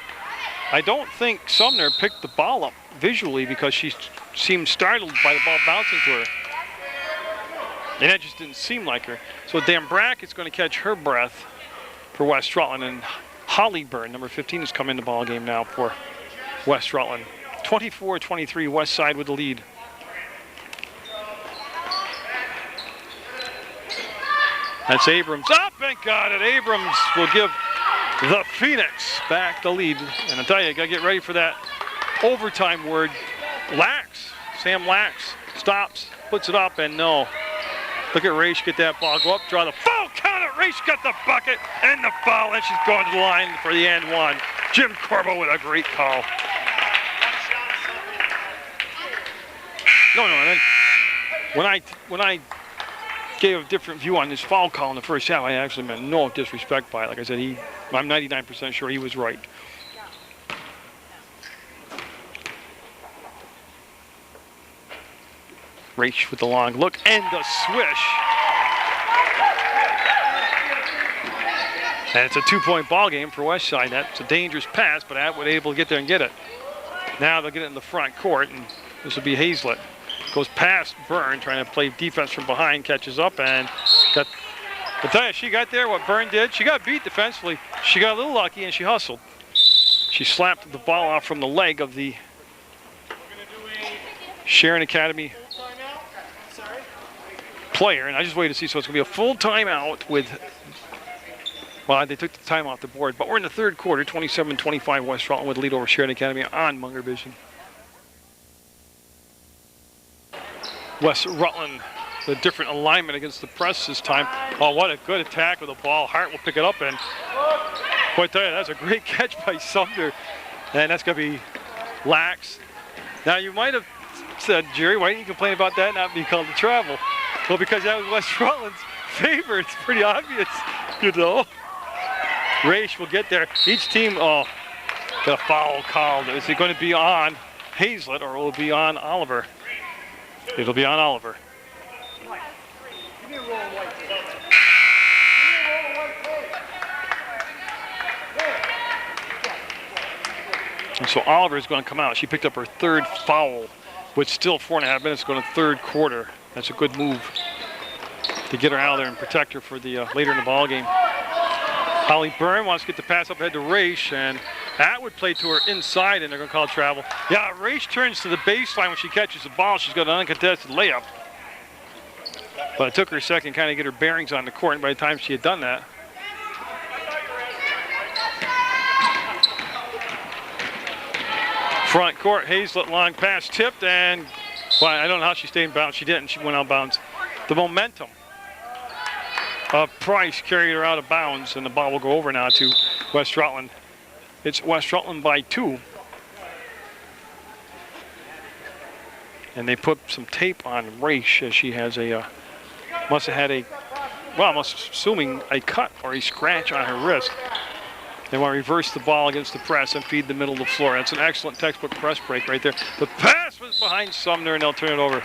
I don't think Sumner picked the ball up visually because she seemed startled by the ball bouncing to her. And that just didn't seem like her. So Dan Brackett's going to catch her breath for West Rutland, and Holly Byrne, number 15, has come in the ball game now for West Rutland. 24-23, West Side with the lead. That's Abrams up and got it. Abrams will give the Phoenix back the lead. And I tell you, got to get ready for that overtime word. Lax, Sam Lax, stops, puts it up, and no. Look at Raish get that ball, go up, draw the foul, count it. Raish got the bucket and the foul, and she's going to the line for the and one. Jim Corbo with a great call. No, and then when I gave a different view on this foul call in the first half, I actually meant no disrespect by it. Like I said, I'm 99% sure he was right. Raish with the long look and the swish. And it's a 2-point ball game for West Side. That's a dangerous pass, but Atwood able to get there and get it. Now they'll get it in the front court, and this will be Hazlett. Goes past Byrne, trying to play defense from behind, catches up, and got. I'll tell you, she got there, what Byrne did. She got beat defensively. She got a little lucky, and she hustled. She slapped the ball off from the leg of the Sharon Academy player, and I just waited to see. So it's going to be a full timeout with, well, they took the time off the board, but we're in the third quarter, 27-25 West Rutland with the lead over Sharon Academy on Munger Vision. West Rutland, the different alignment against the press this time. Oh, what a good attack with the ball. Hart will pick it up, and boy, I tell you, that's a great catch by Sumner, and that's going to be Lax. Now, you might have said, Jerry, why didn't you complain about that not being called to travel? Well, because that was West Rutland's favor. It's pretty obvious, you know. Raish will get there. Each team, got a foul called. Is it going to be on Hazlett or will it be on Oliver? It'll be on Oliver. And so Oliver is going to come out. She picked up her third foul with still 4.5 minutes to go in the third quarter. That's a good move to get her out of there and protect her for the later in the ball game. Holly Byrne wants to get the pass up ahead to Raish, and Atwood played to her inside, and they're going to call travel. Yeah, Raish turns to the baseline when she catches the ball. She's got an uncontested layup. But it took her a second to kind of get her bearings on the court, and by the time she had done that, Front court, Hazlett, long pass tipped, and well, I don't know how she stayed in bounds. She didn't. She went out of bounds. The momentum of Price carried her out of bounds, and the ball will go over now to West Rutland. It's West Rutland by 2. And they put some tape on Raish as she has a, must have had a, well, I'm assuming a cut or a scratch on her wrist. They want to reverse the ball against the press and feed the middle of the floor. That's an excellent textbook press break right there. The pass was behind Sumner, and they'll turn it over.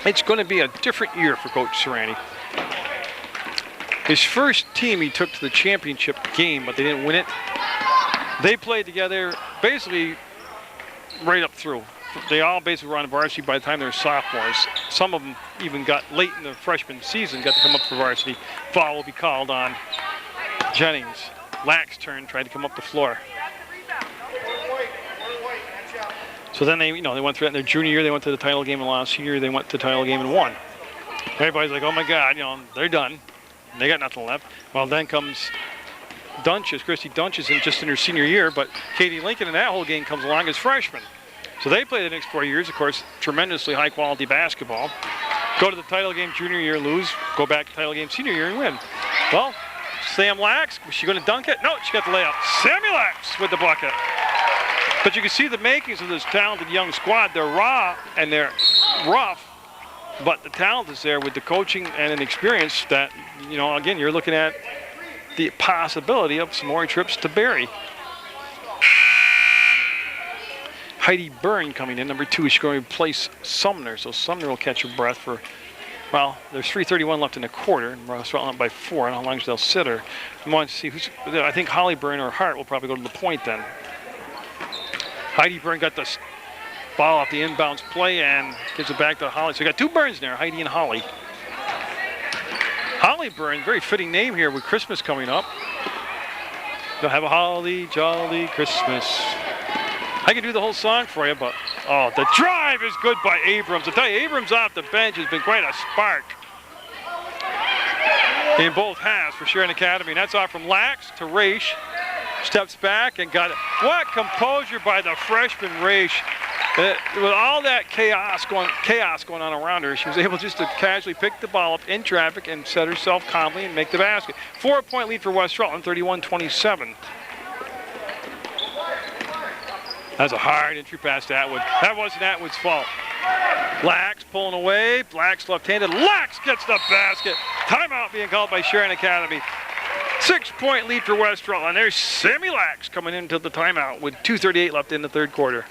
It's going to be a different year for Coach Serrani. His first team he took to the championship game, but they didn't win it. They played together basically right up through. They all basically were on varsity by the time they were sophomores. Some of them even got late in the freshman season, got to come up for varsity. Foul will be called on Jennings. Lack's turn, tried to come up the floor. So then they went through that in their junior year. They went to the title game, and last year they went to the title game and won. Everybody's like, oh my God, they're done. They got nothing left. Well, then comes Christy Dunches, just in her senior year, but Katie Lincoln in that whole game comes along as freshman. So they play the next 4 years, of course, tremendously high-quality basketball. Go to the title game junior year, lose. Go back to title game senior year and win. Well, Sam Lax, was she going to dunk it? No, she got the layup. Sammy Lax with the bucket. But you can see the makings of this talented young squad. They're raw and they're rough, but the talent is there with the coaching and an experience that, again, you're looking at the possibility of some more trips to Barrie. Heidi Byrne coming in, number 2. She's going to replace Sumner, so Sumner will catch her breath for, well, there's 3:31 left in the quarter, and West Rutland by 4. I don't know how long they'll sit her. I want to see who's, I think Holly Byrne or Hart will probably go to the point then. Heidi Byrne got the ball off the inbounds play and gives it back to Holly. So we got 2 Byrnes there, Heidi and Holly. Holly Byrne, very fitting name here with Christmas coming up. They'll have a holly jolly Christmas. I can do the whole song for you, but the drive is good by Abrams. I tell you, Abrams off the bench has been quite a spark in both halves for Sharon Academy. And that's off from Lax to Raish. Steps back and got it. What composure by the freshman Raish. With all that chaos going on around her, she was able just to casually pick the ball up in traffic and set herself calmly and make the basket. 4-point lead for West Rutland, 31-27. That's a hard entry pass to Atwood. That wasn't Atwood's fault. Lax pulling away. Lax left-handed. Lax gets the basket. Timeout being called by Sharon Academy. 6-point lead for West Rutland. There's Sammy Lax coming into the timeout with 2:38 left in the third quarter.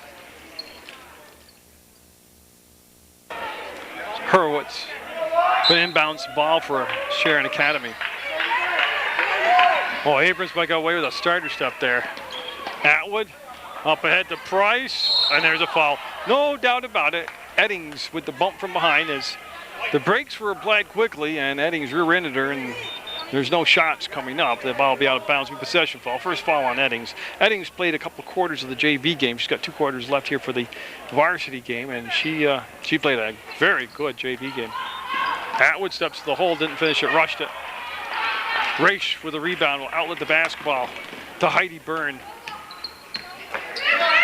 Hurwitz, an inbounds ball for Sharon Academy. Oh, Abrams might go away with a starter step there. Atwood up ahead to Price, and there's a foul. No doubt about it. Eddings with the bump from behind as the brakes were applied quickly, and Eddings rear-ended her, and there's no shots coming up. The ball will be out of bounds with possession foul. First foul on Eddings. Eddings played a couple quarters of the JV game. She's got 2 quarters left here for the varsity game, and she played a very good JV game. Atwood steps to the hole, didn't finish it, rushed it. Raish with a rebound will outlet the basketball to Heidi Byrne.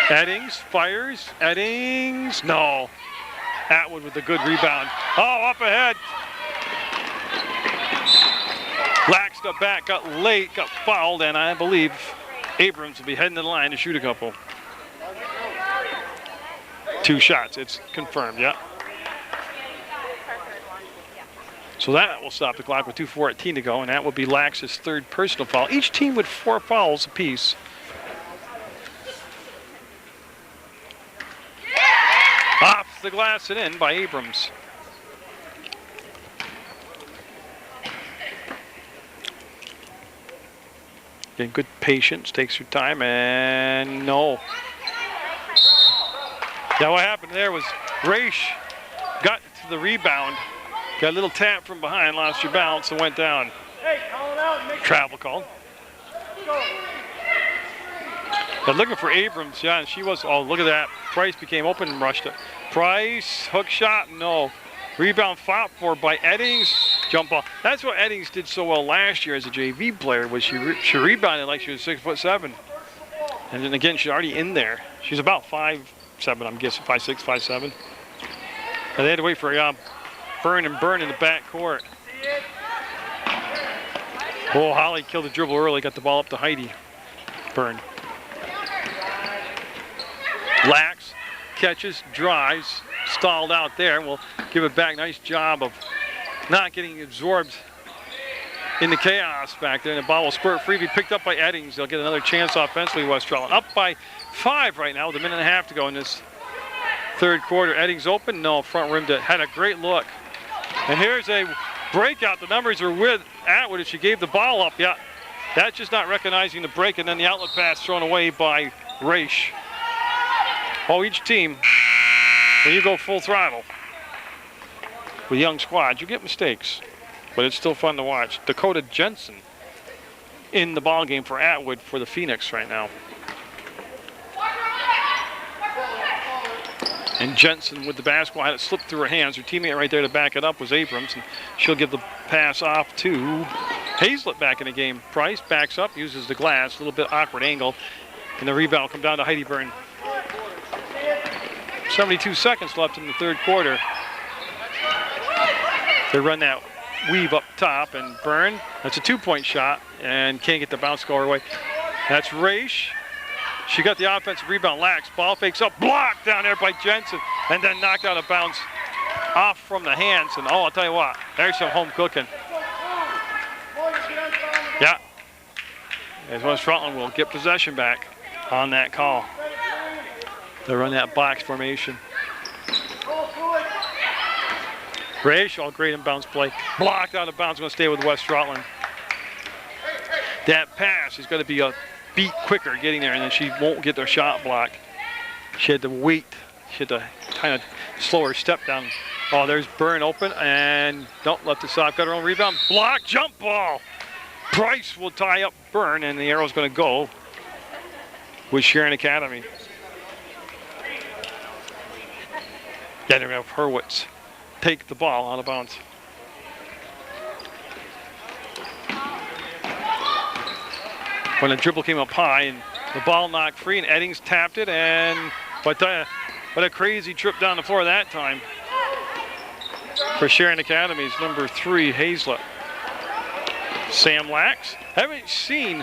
Eddings fires. Eddings, no. Atwood with a good rebound. Oh, up ahead. Laxed up back, got late, got fouled, and I believe Abrams will be heading to the line to shoot a couple. 2 shots, it's confirmed, yeah. So that will stop the clock with 2:14 to go, and that will be Lax's 3rd personal foul. Each team with 4 fouls apiece. Off the glass and in by Abrams. Again, good patience, takes her time, and no. Yeah, what happened there was Raish got to the rebound, got a little tap from behind, lost your balance, and went down. Hey, call it out. Travel call. But looking for Abrams, yeah, and she was, oh, look at that. Price became open and rushed it. Price, hook shot, no. Rebound fought for by Eddings, jump ball. That's what Eddings did so well last year as a JV player, was she rebounded like she was 6'7". And then again, she's already in there. She's about 5'7", I'm guessing, 5'6", 5'7". And they had to wait for Burn in the back court. Oh, Holly killed the dribble early, got the ball up to Heidi. Burn. Lax catches, drives, stalled out there. We'll give it back. Nice job of not getting absorbed in the chaos back there. And the ball will squirt free, be picked up by Eddings. They'll get another chance offensively, West Rutland. Up by 5 right now with a minute and a half to go in this third quarter. Eddings open, no, front rim had a great look. And here's a breakout. The numbers are with Atwood as she gave the ball up. Yeah, that's just not recognizing the break, and then the outlet pass thrown away by Raish. Oh, each team, when you go full throttle with young squads, you get mistakes, but it's still fun to watch. Dakota Jensen in the ball game for Atwood for the Phoenix right now. And Jensen with the basketball had it slip through her hands. Her teammate right there to back it up was Abrams, and she'll give the pass off to Hazlett back in the game. Price backs up, uses the glass, a little bit awkward angle, and the rebound will come down to Heidi Byrne. 72 seconds left in the third quarter. They run that weave up top, and Byrne, that's a 2-point shot, and can't get the bounce go her way. That's Raish. She got the offensive rebound. Lax, ball fakes up, blocked down there by Jensen, and then knocked out of bounds off from the hands. And oh, I'll tell you what, there's some home cooking. Yeah. As West Rutland will get possession back on that call. They run that box formation. Raish, all great inbounds play. Blocked out of bounds, going to stay with West Rutland. That pass is going to be a beat quicker getting there, and then she won't get their shot block. She had to wait. She had to kind of slow her step down. Oh, there's Byrne open, and don't let this off. Got her own rebound. Block, jump ball. Price will tie up Byrne, and the arrow's going to go with Sharon Academy. Then we have Hurwitz take the ball out of bounds. When the dribble came up high and the ball knocked free, and Eddings tapped it, and what a crazy trip down the floor that time for Sharon Academy's number 3, Hazlett. Sam Lax. Haven't seen,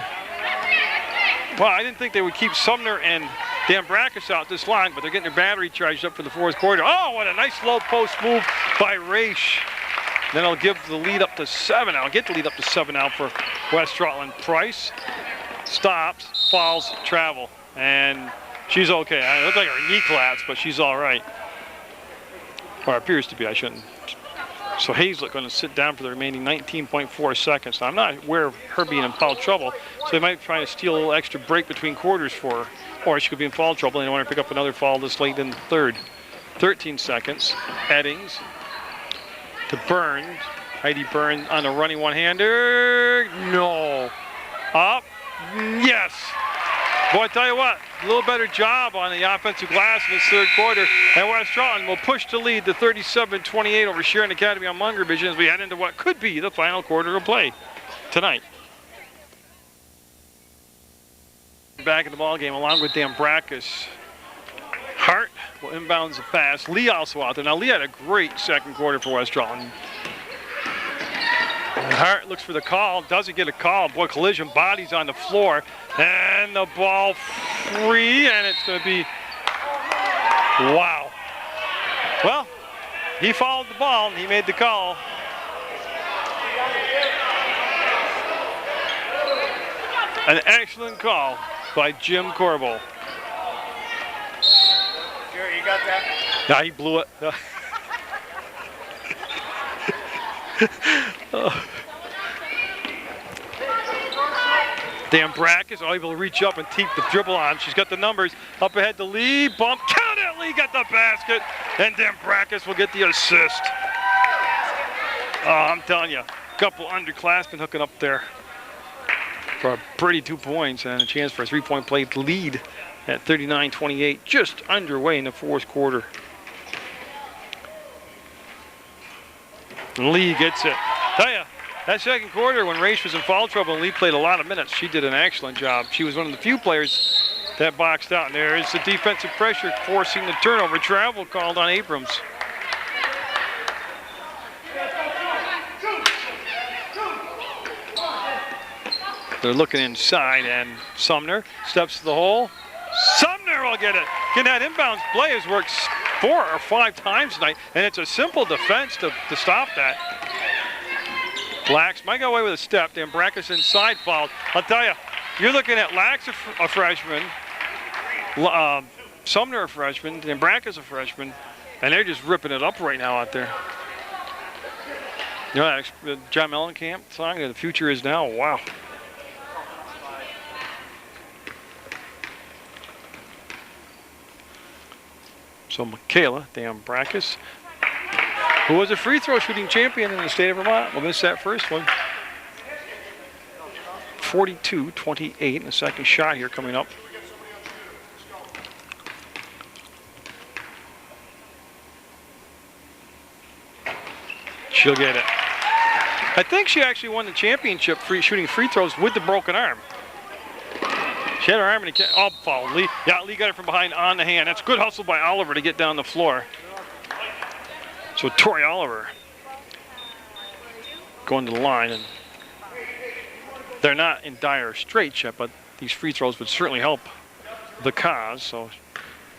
well, I didn't think they would keep Sumner and Dambracus out this long, but they're getting their battery charged up for the fourth quarter. Oh, what a nice low post move by Raish. Then I'll give the lead up to 7. I'll get the lead up to 7 now for West Rutland. Price stops, falls, travel, and she's okay. It looked like her knee collapsed, but she's all right. Or appears to be, I shouldn't. So Hazlett going to sit down for the remaining 19.4 seconds. Now, I'm not aware of her being in foul trouble, so they might try to steal a little extra break between quarters for her, or she could be in foul trouble and they want to pick up another foul this late in the third. 13 seconds. Eddings to Byrne. Heidi Byrne on a running one-hander. No. Up. Yes. Boy, I tell you what, a little better job on the offensive glass in this third quarter. And West Rutland will push to lead to 37-28 over Sharon Academy on Munger Vision as we head into what could be the final quarter of play tonight. Back in the ball game along with Dambracus. Hart will inbounds the pass. Lee also out there. Now, Lee had a great second quarter for West Rutland. And Hart looks for the call, doesn't get a call. Boy, collision, bodies on the floor. And the ball free, and it's going to be, wow. Well, he followed the ball, and he made the call. An excellent call by Jim Corbo. Jerry, you got that? Yeah, he blew it. Dambracus able to reach up and keep the dribble on. She's got the numbers. Up ahead to Lee. Bump. Count it. Lee got the basket. And Dambracus will get the assist. Oh, I'm telling you, a couple underclassmen hooking up there for a pretty 2 points and a chance for a 3-point play lead at 39-28. Just underway in the fourth quarter. Lee gets it. Tell you, that second quarter when Raish was in foul trouble and Lee played a lot of minutes, she did an excellent job. She was one of the few players that boxed out. And there is the defensive pressure forcing the turnover. Travel called on Abrams. They're looking inside, and Sumner steps to the hole. Sumner will get it. Again, that inbounds play has worked 4 or 5 times tonight, and it's a simple defense to stop that. Lax might go away with a step. Dan Brackus inside fouled. I'll tell you, you're looking at Lax, a freshman, Sumner, a freshman, Dan Brackus, a freshman, and they're just ripping it up right now out there. You know that John Mellencamp song, The Future Is Now? Wow. So Michaela, Dan Brackus, who was a free throw shooting champion in the state of Vermont, will miss that first one. 42-28 in the second shot here coming up. She'll get it. I think she actually won the championship shooting free throws with the broken arm. She had her arm in the foul. Lee, yeah, Lee got it from behind on the hand. That's good hustle by Oliver to get down the floor. So Tori Oliver going to the line, and they're not in dire straits yet, but these free throws would certainly help the cause. So,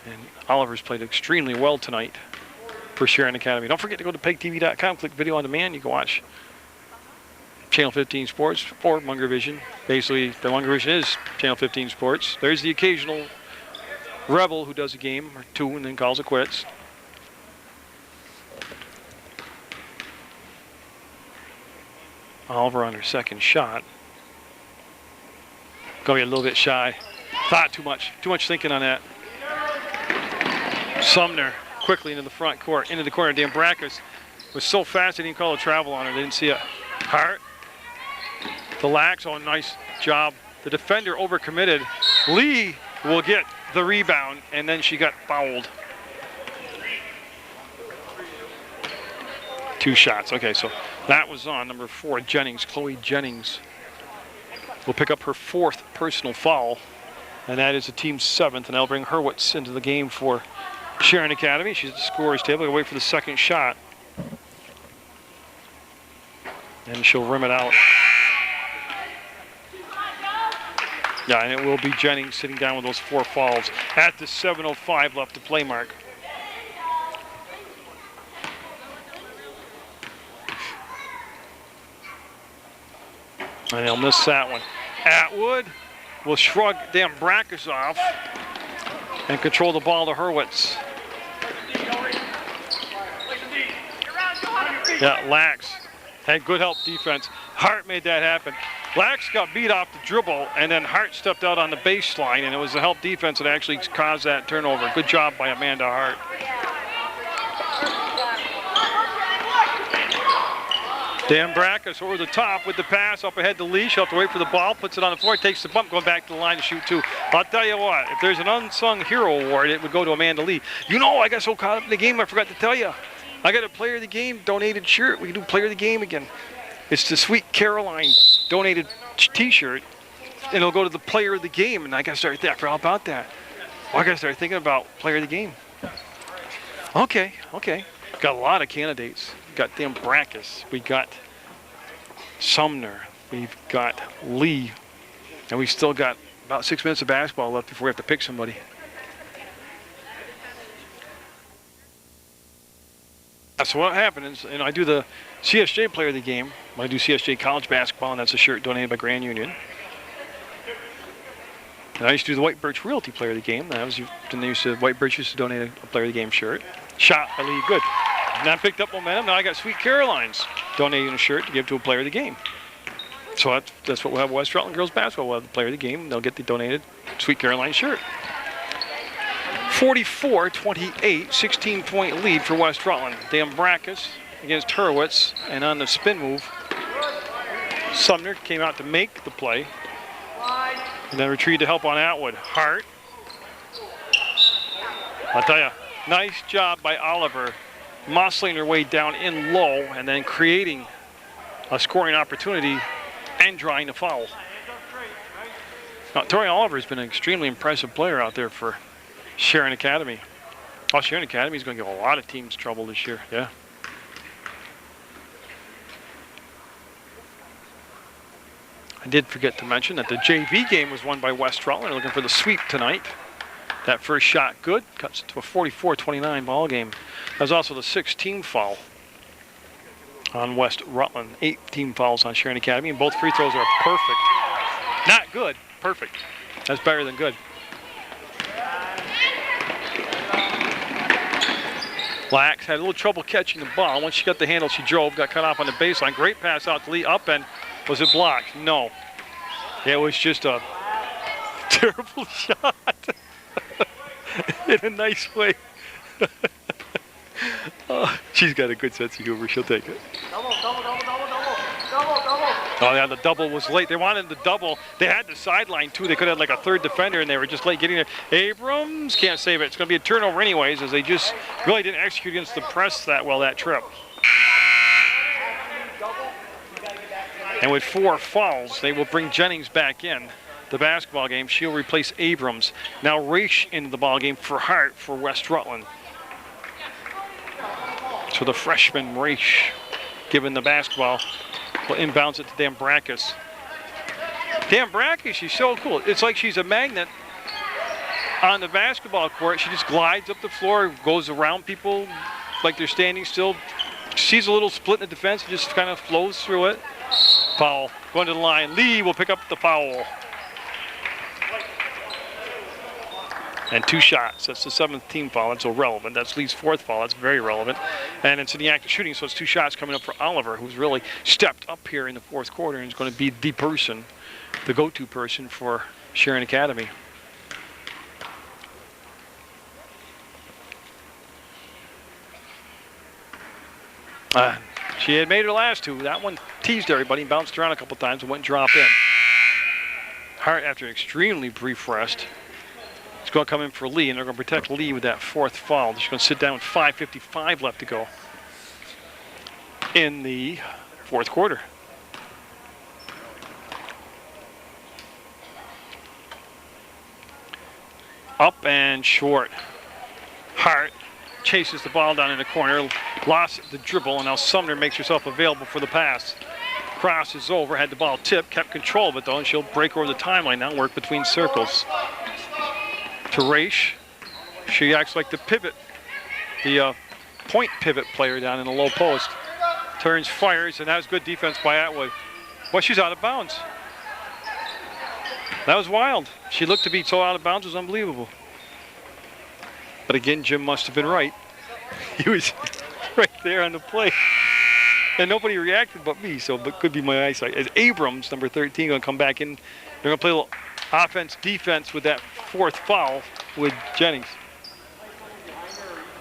and Oliver's played extremely well tonight for Sharon Academy. Don't forget to go to PEGTV.com, click video on demand. You can watch Channel 15 Sports or Munger Vision. Basically, the Munger Vision is Channel 15 Sports. There's the occasional rebel who does a game or two and then calls it quits. Oliver on her second shot. Going to be a little bit shy. Thought too much thinking on that. Sumner quickly into the front court, into the corner. Dan Brackus was so fast they didn't call a travel on her. They didn't see it. Hart. The Lax, oh, nice job. The defender overcommitted. Lee will get the rebound, and then she got fouled. 2 shots. Okay, so that was on number 4, Jennings. Chloe Jennings will pick up her 4th personal foul, and that is the team's 7th, and that'll bring Hurwitz into the game for Sharon Academy. She's at the scorer's table. We'll wait for the second shot. And she'll rim it out. Yeah, and it will be Jennings sitting down with those 4 fouls at the 7:05 left to play mark. And they'll miss that one. Atwood will shrug Dan Brackus off and control the ball to Hurwitz. Yeah, Lax had good help defense. Hart made that happen. Lax got beat off the dribble, and then Hart stepped out on the baseline, and it was the help defense that actually caused that turnover. Good job by Amanda Hart. Dan Brackus over the top with the pass up ahead to Lee. She'll have to wait for the ball, puts it on the floor, takes the bump, going back to the line to shoot 2. I'll tell you what, if there's an unsung hero award, it would go to Amanda Lee. You know, I got so caught up in the game, I forgot to tell you. I got a Player of the Game donated shirt. We can do Player of the Game again. It's the Sweet Caroline donated t-shirt, and it'll go to the Player of the Game. And I got to start thinking, I forgot about that. Well, I got to start thinking about Player of the Game. Okay. Got a lot of candidates. We got Dan Brackus. We got Sumner. We've got Lee. And we've still got about 6 minutes of basketball left before we have to pick somebody. So what happened is, I do the CSJ Player of the Game. I do CSJ College Basketball, and that's a shirt donated by Grand Union. And I used to do the White Birch Realty Player of the Game. White Birch used to donate a Player of the Game shirt. Shot by Lee, good. And I picked up momentum. Now I got Sweet Caroline's donating a shirt to give to a Player of the Game. So that's what we'll have West Rutland girls basketball. We'll have the Player of the Game. They'll get the donated Sweet Caroline shirt. 44-28, 16-point lead for West Rutland. Dan Brackus against Hurwitz, and on the spin move, Sumner came out to make the play, and then retreated to help on Atwood. Hart. I'll tell you, nice job by Oliver, muscling her way down in low, and then creating a scoring opportunity and drawing the foul. Tori Oliver's been an extremely impressive player out there for Sharon Academy. Oh, Sharon Academy is going to give a lot of teams trouble this year. Yeah. I did forget to mention that the JV game was won by West Rutland. Looking for the sweep tonight. That first shot good. Cuts to a 44-29 ball game. That was also the 6th team foul on West Rutland. 8 team fouls on Sharon Academy, and both free throws are perfect. Not good, perfect. That's better than good. Lax had a little trouble catching the ball. Once she got the handle, she drove, got cut off on the baseline. Great pass out to Lee. Up and was it blocked? No. It was just a terrible shot in a nice way. Oh, she's got a good sense of humor. She'll take it. Double. Oh, yeah, the double was late. They wanted the double. They had the sideline, too. They could have like a third defender, and they were just late getting there. Abrams can't save it. It's going to be a turnover anyways, as they just really didn't execute against the press that well that trip. And with 4 fouls, they will bring Jennings back in the basketball game. She'll replace Abrams. Now Raish into the ball game for Hart for West Rutland. So the freshman Raish given the basketball will inbounds it to Dambrakis. Dambrakis, she's so cool. It's like she's a magnet on the basketball court. She just glides up the floor, goes around people like they're standing still. Sees a little split in the defense and just kind of flows through it. Foul. Going to the line. Lee will pick up the foul. And 2 shots. That's the 7th team foul. That's irrelevant. That's Lee's 4th foul. That's very relevant. And it's in the act of shooting, so it's 2 shots coming up for Oliver, who's really stepped up here in the 4th quarter and is going to be the person, the go-to person for Sharon Academy. She had made her last 2. That one teased everybody, bounced around a couple times and went drop in. Hart, after an extremely brief rest, is going to come in for Lee, and they're going to protect Lee with that 4th foul. She's going to sit down with 5:55 left to go in the 4th quarter. Up and short. Hart chases the ball down in the corner, lost the dribble, and now Sumner makes herself available for the pass. Cross is over, had the ball tipped, kept control of it though, and she'll break over the timeline now, work between circles. To Raish, she acts like the pivot, the point pivot player down in the low post. Turns, fires, and that was good defense by Atwood. Well, she's out of bounds. That was wild. She looked to be so out of bounds, it was unbelievable. But again, Jim must have been right. He was right there on the play. And nobody reacted but me, so it could be my eyesight. As Abrams, number 13, going to come back in. They're going to play a little offense-defense with that 4th foul with Jennings.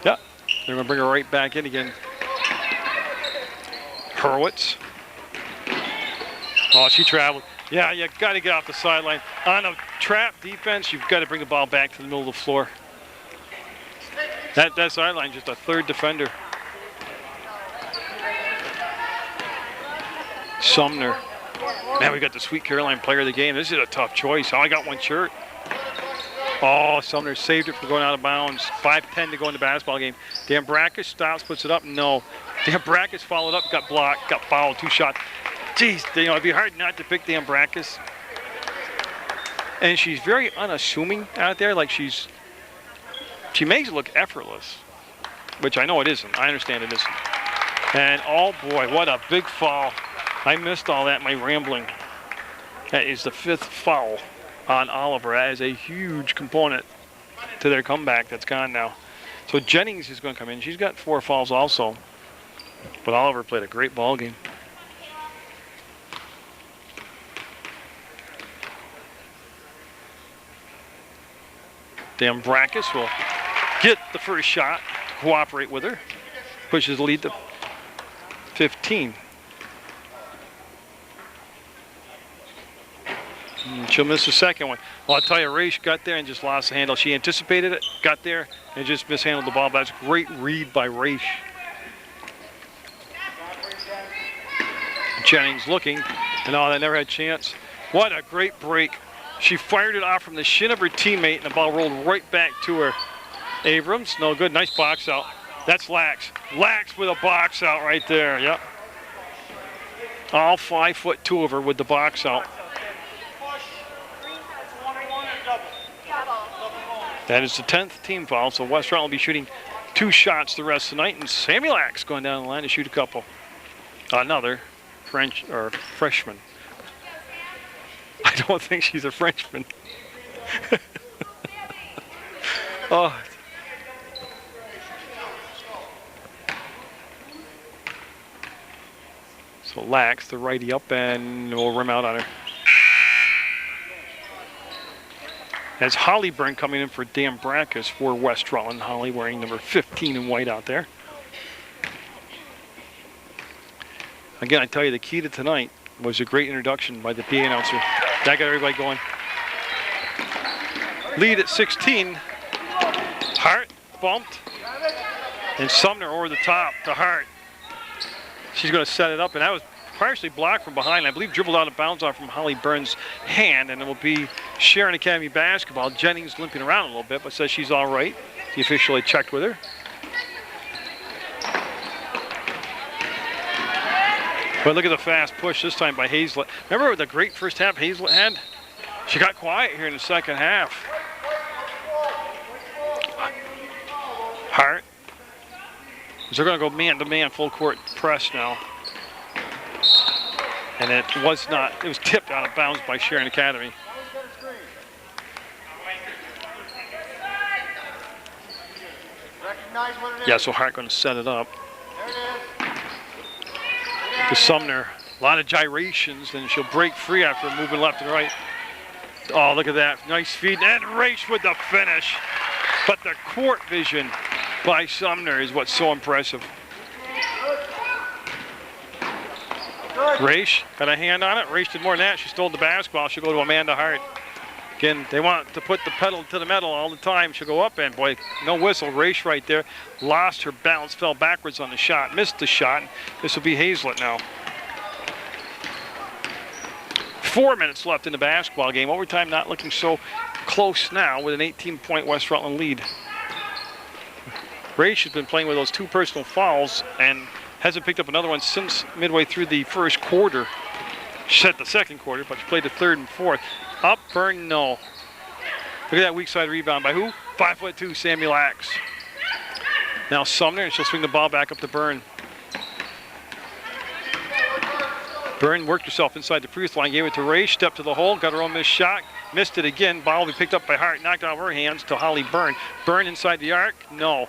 Yeah, they're going to bring her right back in again. Hurwitz. Oh, she traveled. Yeah, you got to get off the sideline. On a trap defense, you've got to bring the ball back to the middle of the floor. That sideline, just a 3rd defender. Sumner. Man, we got the Sweet Caroline player of the game. This is a tough choice. I got 1 shirt. Oh, Sumner saved it from going out of bounds. 5:10 to go in the basketball game. Dambrakis stops, puts it up. No. Dambrakis followed up, got blocked, got fouled, 2 shots. Jeez, it'd be hard not to pick Dambrakis. And she's very unassuming out there. Like she makes it look effortless, which I know it isn't. I understand it isn't. And oh boy, what a big foul. I missed all that in my rambling. That is the 5th foul on Oliver. That is a huge component to their comeback that's gone now. So Jennings is going to come in. She's got 4 fouls also. But Oliver played a great ball game. Dambrakis will get the first shot to cooperate with her. Pushes the lead to 15. She'll miss the second one. Well, I'll tell you, Raish got there and just lost the handle. She anticipated it, got there, and just mishandled the ball. That's a great read by Raish. Jennings looking, and oh, they never had a chance. What a great break She fired it off from the shin of her teammate, and the ball rolled right back to her. Abrams, no good. Nice box out. That's Lax. Lax with a box out right there. Yep. All 5'2" of her with the box out. That is the 10th team foul, so West Rutland will be shooting 2 shots the rest of the night, and Sammy Lax going down the line to shoot a couple. Another freshman. I don't think she's a Frenchman. Oh. So Lax, the righty up, and we'll rim out on her. As Holly Byrne coming in for Dan Brackus for West Rutland. Holly wearing number 15 in white out there. Again, I tell you, the key to tonight was a great introduction by the PA announcer. That got everybody going. Lead at 16. Hart bumped. And Sumner over the top to Hart. She's going to set it up, and that was partially blocked from behind. I believe dribbled out of bounds off from Holly Byrne's hand, and it will be Sharon Academy basketball. Jennings limping around a little bit, but says she's all right. The official had checked with her. But look at the fast push this time by Hazlett. Remember the great first half Hazlett had? She got quiet here in the second half. Hart. They're going to go man-to-man full court press now. And it was tipped out of bounds by Sharon Academy. Yeah, so Hart going to set it up. To Sumner, a lot of gyrations, and she'll break free after moving left and right. Oh, look at that, nice feed, and Raish with the finish. But the court vision by Sumner is what's so impressive. Raish got a hand on it. Raish did more than that. She stole the basketball. She'll go to Amanda Hart. Again, they want to put the pedal to the metal all the time. She'll go up, and boy, no whistle. Raish right there lost her balance, fell backwards on the shot, missed the shot. This will be Hazlett now. 4 minutes left in the basketball game. Overtime not looking so close now with an 18-point West Rutland lead. Raish has been playing with those 2 personal fouls and hasn't picked up another one since midway through the first quarter. She set the second quarter, but she played the third and fourth. Up, Byrne, no. Look at that weak side rebound by who? 5'2", Sammy Lax. Now Sumner, and she'll swing the ball back up to Byrne. Byrne worked herself inside the free throw line, gave it to Ray, stepped to the hole, got her own missed shot, missed it again. Ball will be picked up by Hart, knocked out of her hands to Holly Byrne. Byrne inside the arc, no.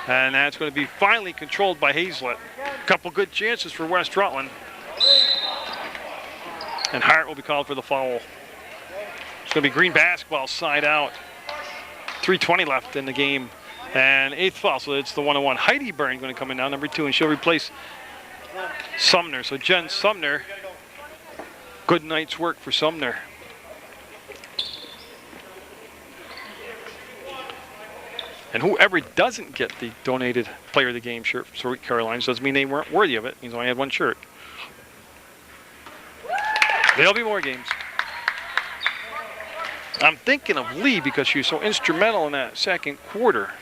And that's going to be finally controlled by Hazlett. A couple good chances for West Rutland. And Hart will be called for the foul. It's going to be Green basketball side out. 3:20 left in the game. And 8th foul, so it's the 1-on-1. Heidi Byrne going to come in now, number 2, and she'll replace Sumner. So Jen Sumner, good night's work for Sumner. And whoever doesn't get the donated Player of the Game shirt from Sweet Carolines doesn't mean they weren't worthy of it. It means they only had 1 shirt. There'll be more games. I'm thinking of Lee because she was so instrumental in that second quarter.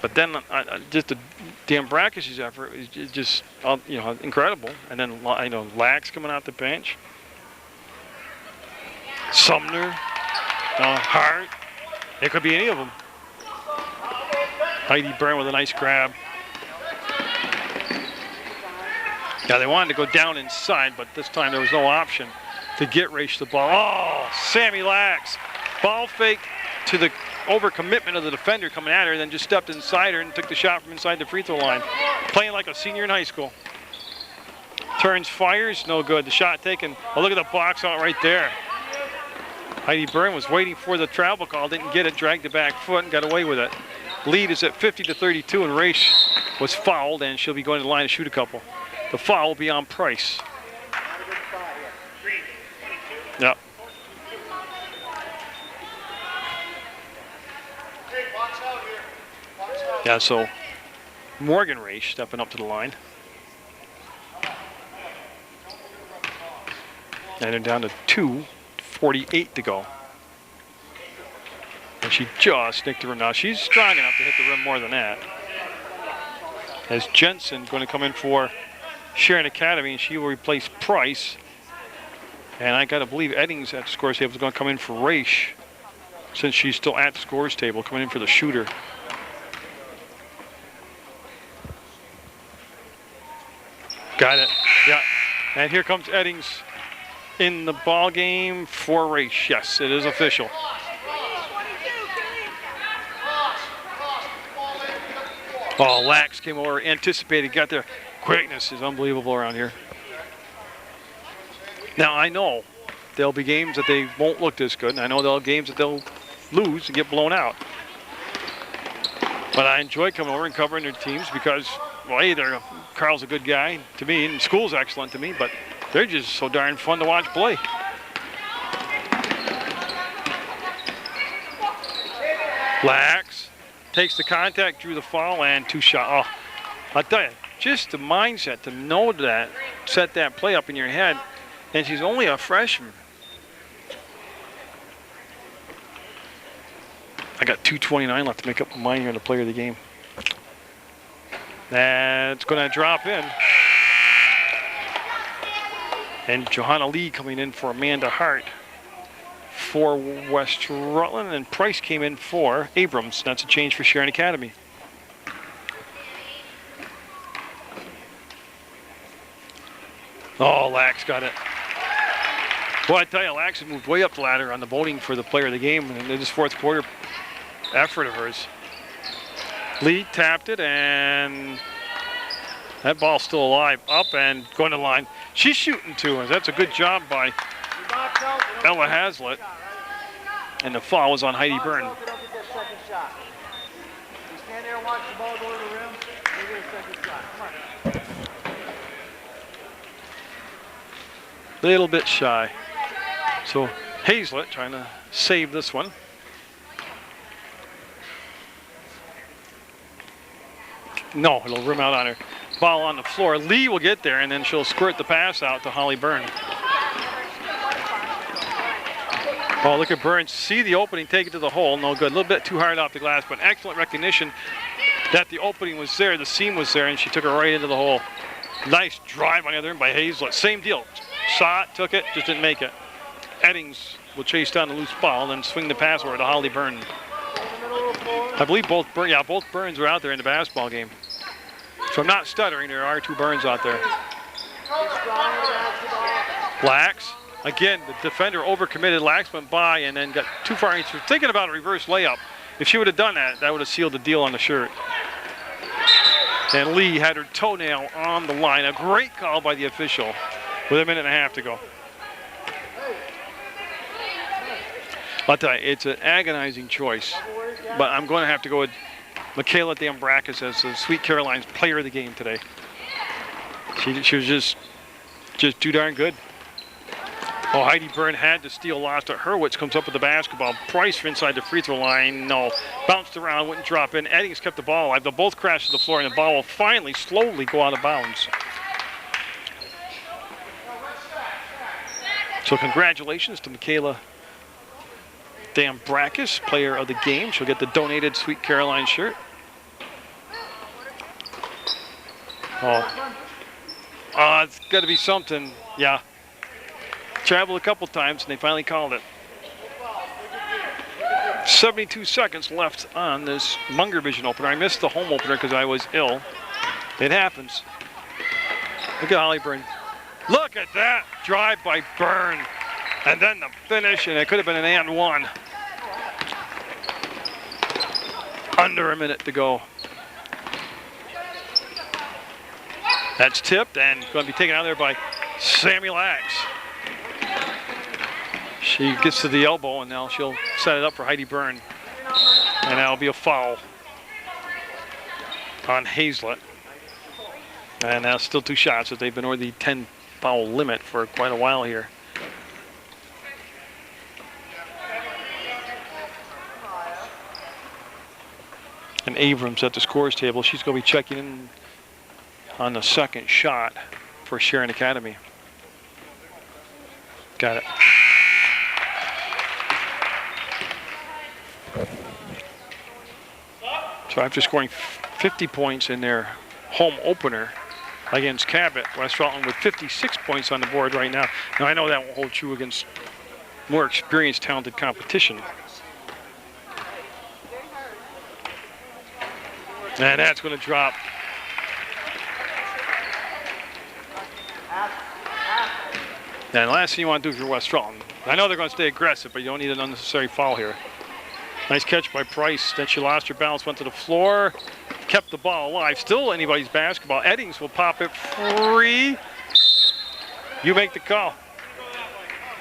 But then just the Dan Brackus' effort is just incredible. And then Lax coming out the bench. Sumner, Hart. It could be any of them. Heidi Byrne with a nice grab. Now they wanted to go down inside, but this time there was no option to get Raish the ball. Oh, Sammy Lax. Ball fake to the overcommitment of the defender coming at her, and then just stepped inside her and took the shot from inside the free throw line. Playing like a senior in high school. Turns, fires, no good. The shot taken. Oh, look at the box out right there. Heidi Byrne was waiting for the travel call, didn't get it, dragged the back foot and got away with it. Lead is at 50-32, and Raish was fouled, and she'll be going to the line to shoot a couple. The foul will be on Price. Yep. Yeah, so Morgan Raish stepping up to the line. And they're down to 2, 4:48 to go. And she just nicked the rim. Now she's strong enough to hit the rim more than that. As Jensen going to come in for Sharon Academy, and she will replace Price. And I got to believe Eddings at the scores table is going to come in for Raish, since she's still at the scores table, coming in for the shooter. Got it. Yeah. And here comes Eddings in the ball game for Raish. Yes, it is official. Oh, Lax came over, anticipated, got there. Quickness is unbelievable around here. Now, I know there'll be games that they won't look this good, and I know there'll be games that they'll lose and get blown out. But I enjoy coming over and covering their teams because, well, hey, Carl's a good guy to me, and school's excellent to me, but they're just so darn fun to watch play. Lax takes the contact, drew the foul, and 2 shots. Oh, I'll tell you, just the mindset to know that, set that play up in your head, and she's only a freshman. I got 2:29 left to make up my mind here in the player of the game. That's going to drop in. And Johanna Lee coming in for Amanda Hart for West Rutland, and Price came in for Abrams. That's a change for Sharon Academy. Oh, Lax got it. Well, I tell you, Lax has moved way up the ladder on the voting for the player of the game in this fourth quarter effort of hers. Lee tapped it, and that ball's still alive. Up and going to the line. She's shooting too, and that's a good job by Ella Hazlitt. And the foul was on Heidi Byrne. Little bit shy. So Hazlitt trying to save this one. No, it'll rim out on her. Ball on the floor. Lee will get there, and then she'll squirt the pass out to Holly Byrne. Oh, look at Byrne. See the opening, take it to the hole. No good. A little bit too hard off the glass, but excellent recognition that the opening was there, the seam was there, and she took it right into the hole. Nice drive on the other end by Hazlitt. Same deal. Saw it, took it, just didn't make it. Eddings will chase down the loose ball and then swing the pass over to Holly Byrne. I believe both Burns are out there in the basketball game. So I'm not stuttering, there are 2 Burns out there. Lax, again, the defender overcommitted. Lax went by and then got too far. She's thinking about a reverse layup. If she would have done that, that would have sealed the deal on the shirt. And Lee had her toenail on the line. A great call by the official with 1.5 minutes to go. I'll tell you, it's an agonizing choice, but I'm going to have to go with Michaela Dambrakis as the Sweet Caroline's player of the game today. She was just too darn good. Oh, Heidi Byrne had to steal, lost it. Hurwitz comes up with the basketball. Price inside the free throw line. No. Bounced around, wouldn't drop in. Eddings kept the ball alive. They'll both crash to the floor, and the ball will finally, slowly go out of bounds. So congratulations to Michaela Dambrakis, player of the game. She'll get the donated Sweet Caroline shirt. Oh, it's got to be something. Yeah. Traveled a couple times, and they finally called it. 72 seconds left on this Munger Vision opener. I missed the home opener because I was ill. It happens. Look at Holly Byrne. Look at that drive by Byrne. And then the finish, and it could have been an and one. Under 1 minute to go. That's tipped and going to be taken out there by Sammy Lax. She gets to the elbow, and now she'll set it up for Heidi Byrne. And that'll be a foul on Hazlitt. And now still 2 shots, as they've been over the 10 foul limit for quite a while here. And Abrams at the scores table. She's going to be checking in on the second shot for Sharon Academy. Got it. So after scoring 50 points in their home opener against Cabot, West Rutland with 56 points on the board right now. Now I know that won't hold true against more experienced, talented competition. And that's going to drop. And the last thing you want to do if you're West Rutland, I know they're going to stay aggressive, but you don't need an unnecessary foul here. Nice catch by Price. Then she lost her balance, went to the floor, kept the ball alive. Still anybody's basketball. Eddings will pop it free. You make the call.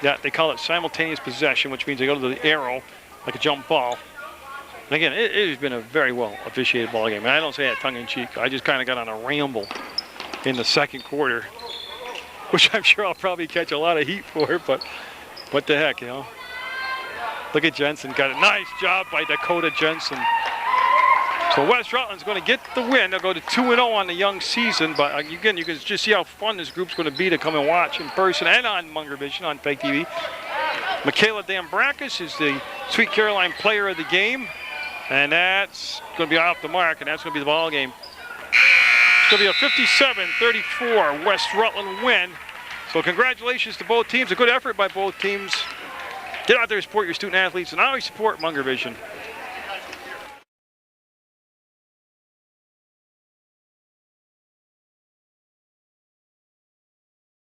Yeah, they call it simultaneous possession, which means they go to the arrow like a jump ball. And again, it has been a very well officiated ball game. And I don't say that tongue in cheek. I just kind of got on a ramble in the second quarter, which I'm sure I'll probably catch a lot of heat for, but what the heck, you know? Look at Jensen, got a nice job by Dakota Jensen. So West Rutland's going to get the win. They'll go to 2-0 on the young season, but again, you can just see how fun this group's going to be to come and watch in person and on Munger Vision on PEGTV. Michaela Dambrakis is the Sweet Caroline player of the game, and that's going to be off the mark, and that's going to be the ball game. It's going to be a 57-34 West Rutland win. So congratulations to both teams. A good effort by both teams. Get out there and support your student athletes, and always support Munger Vision.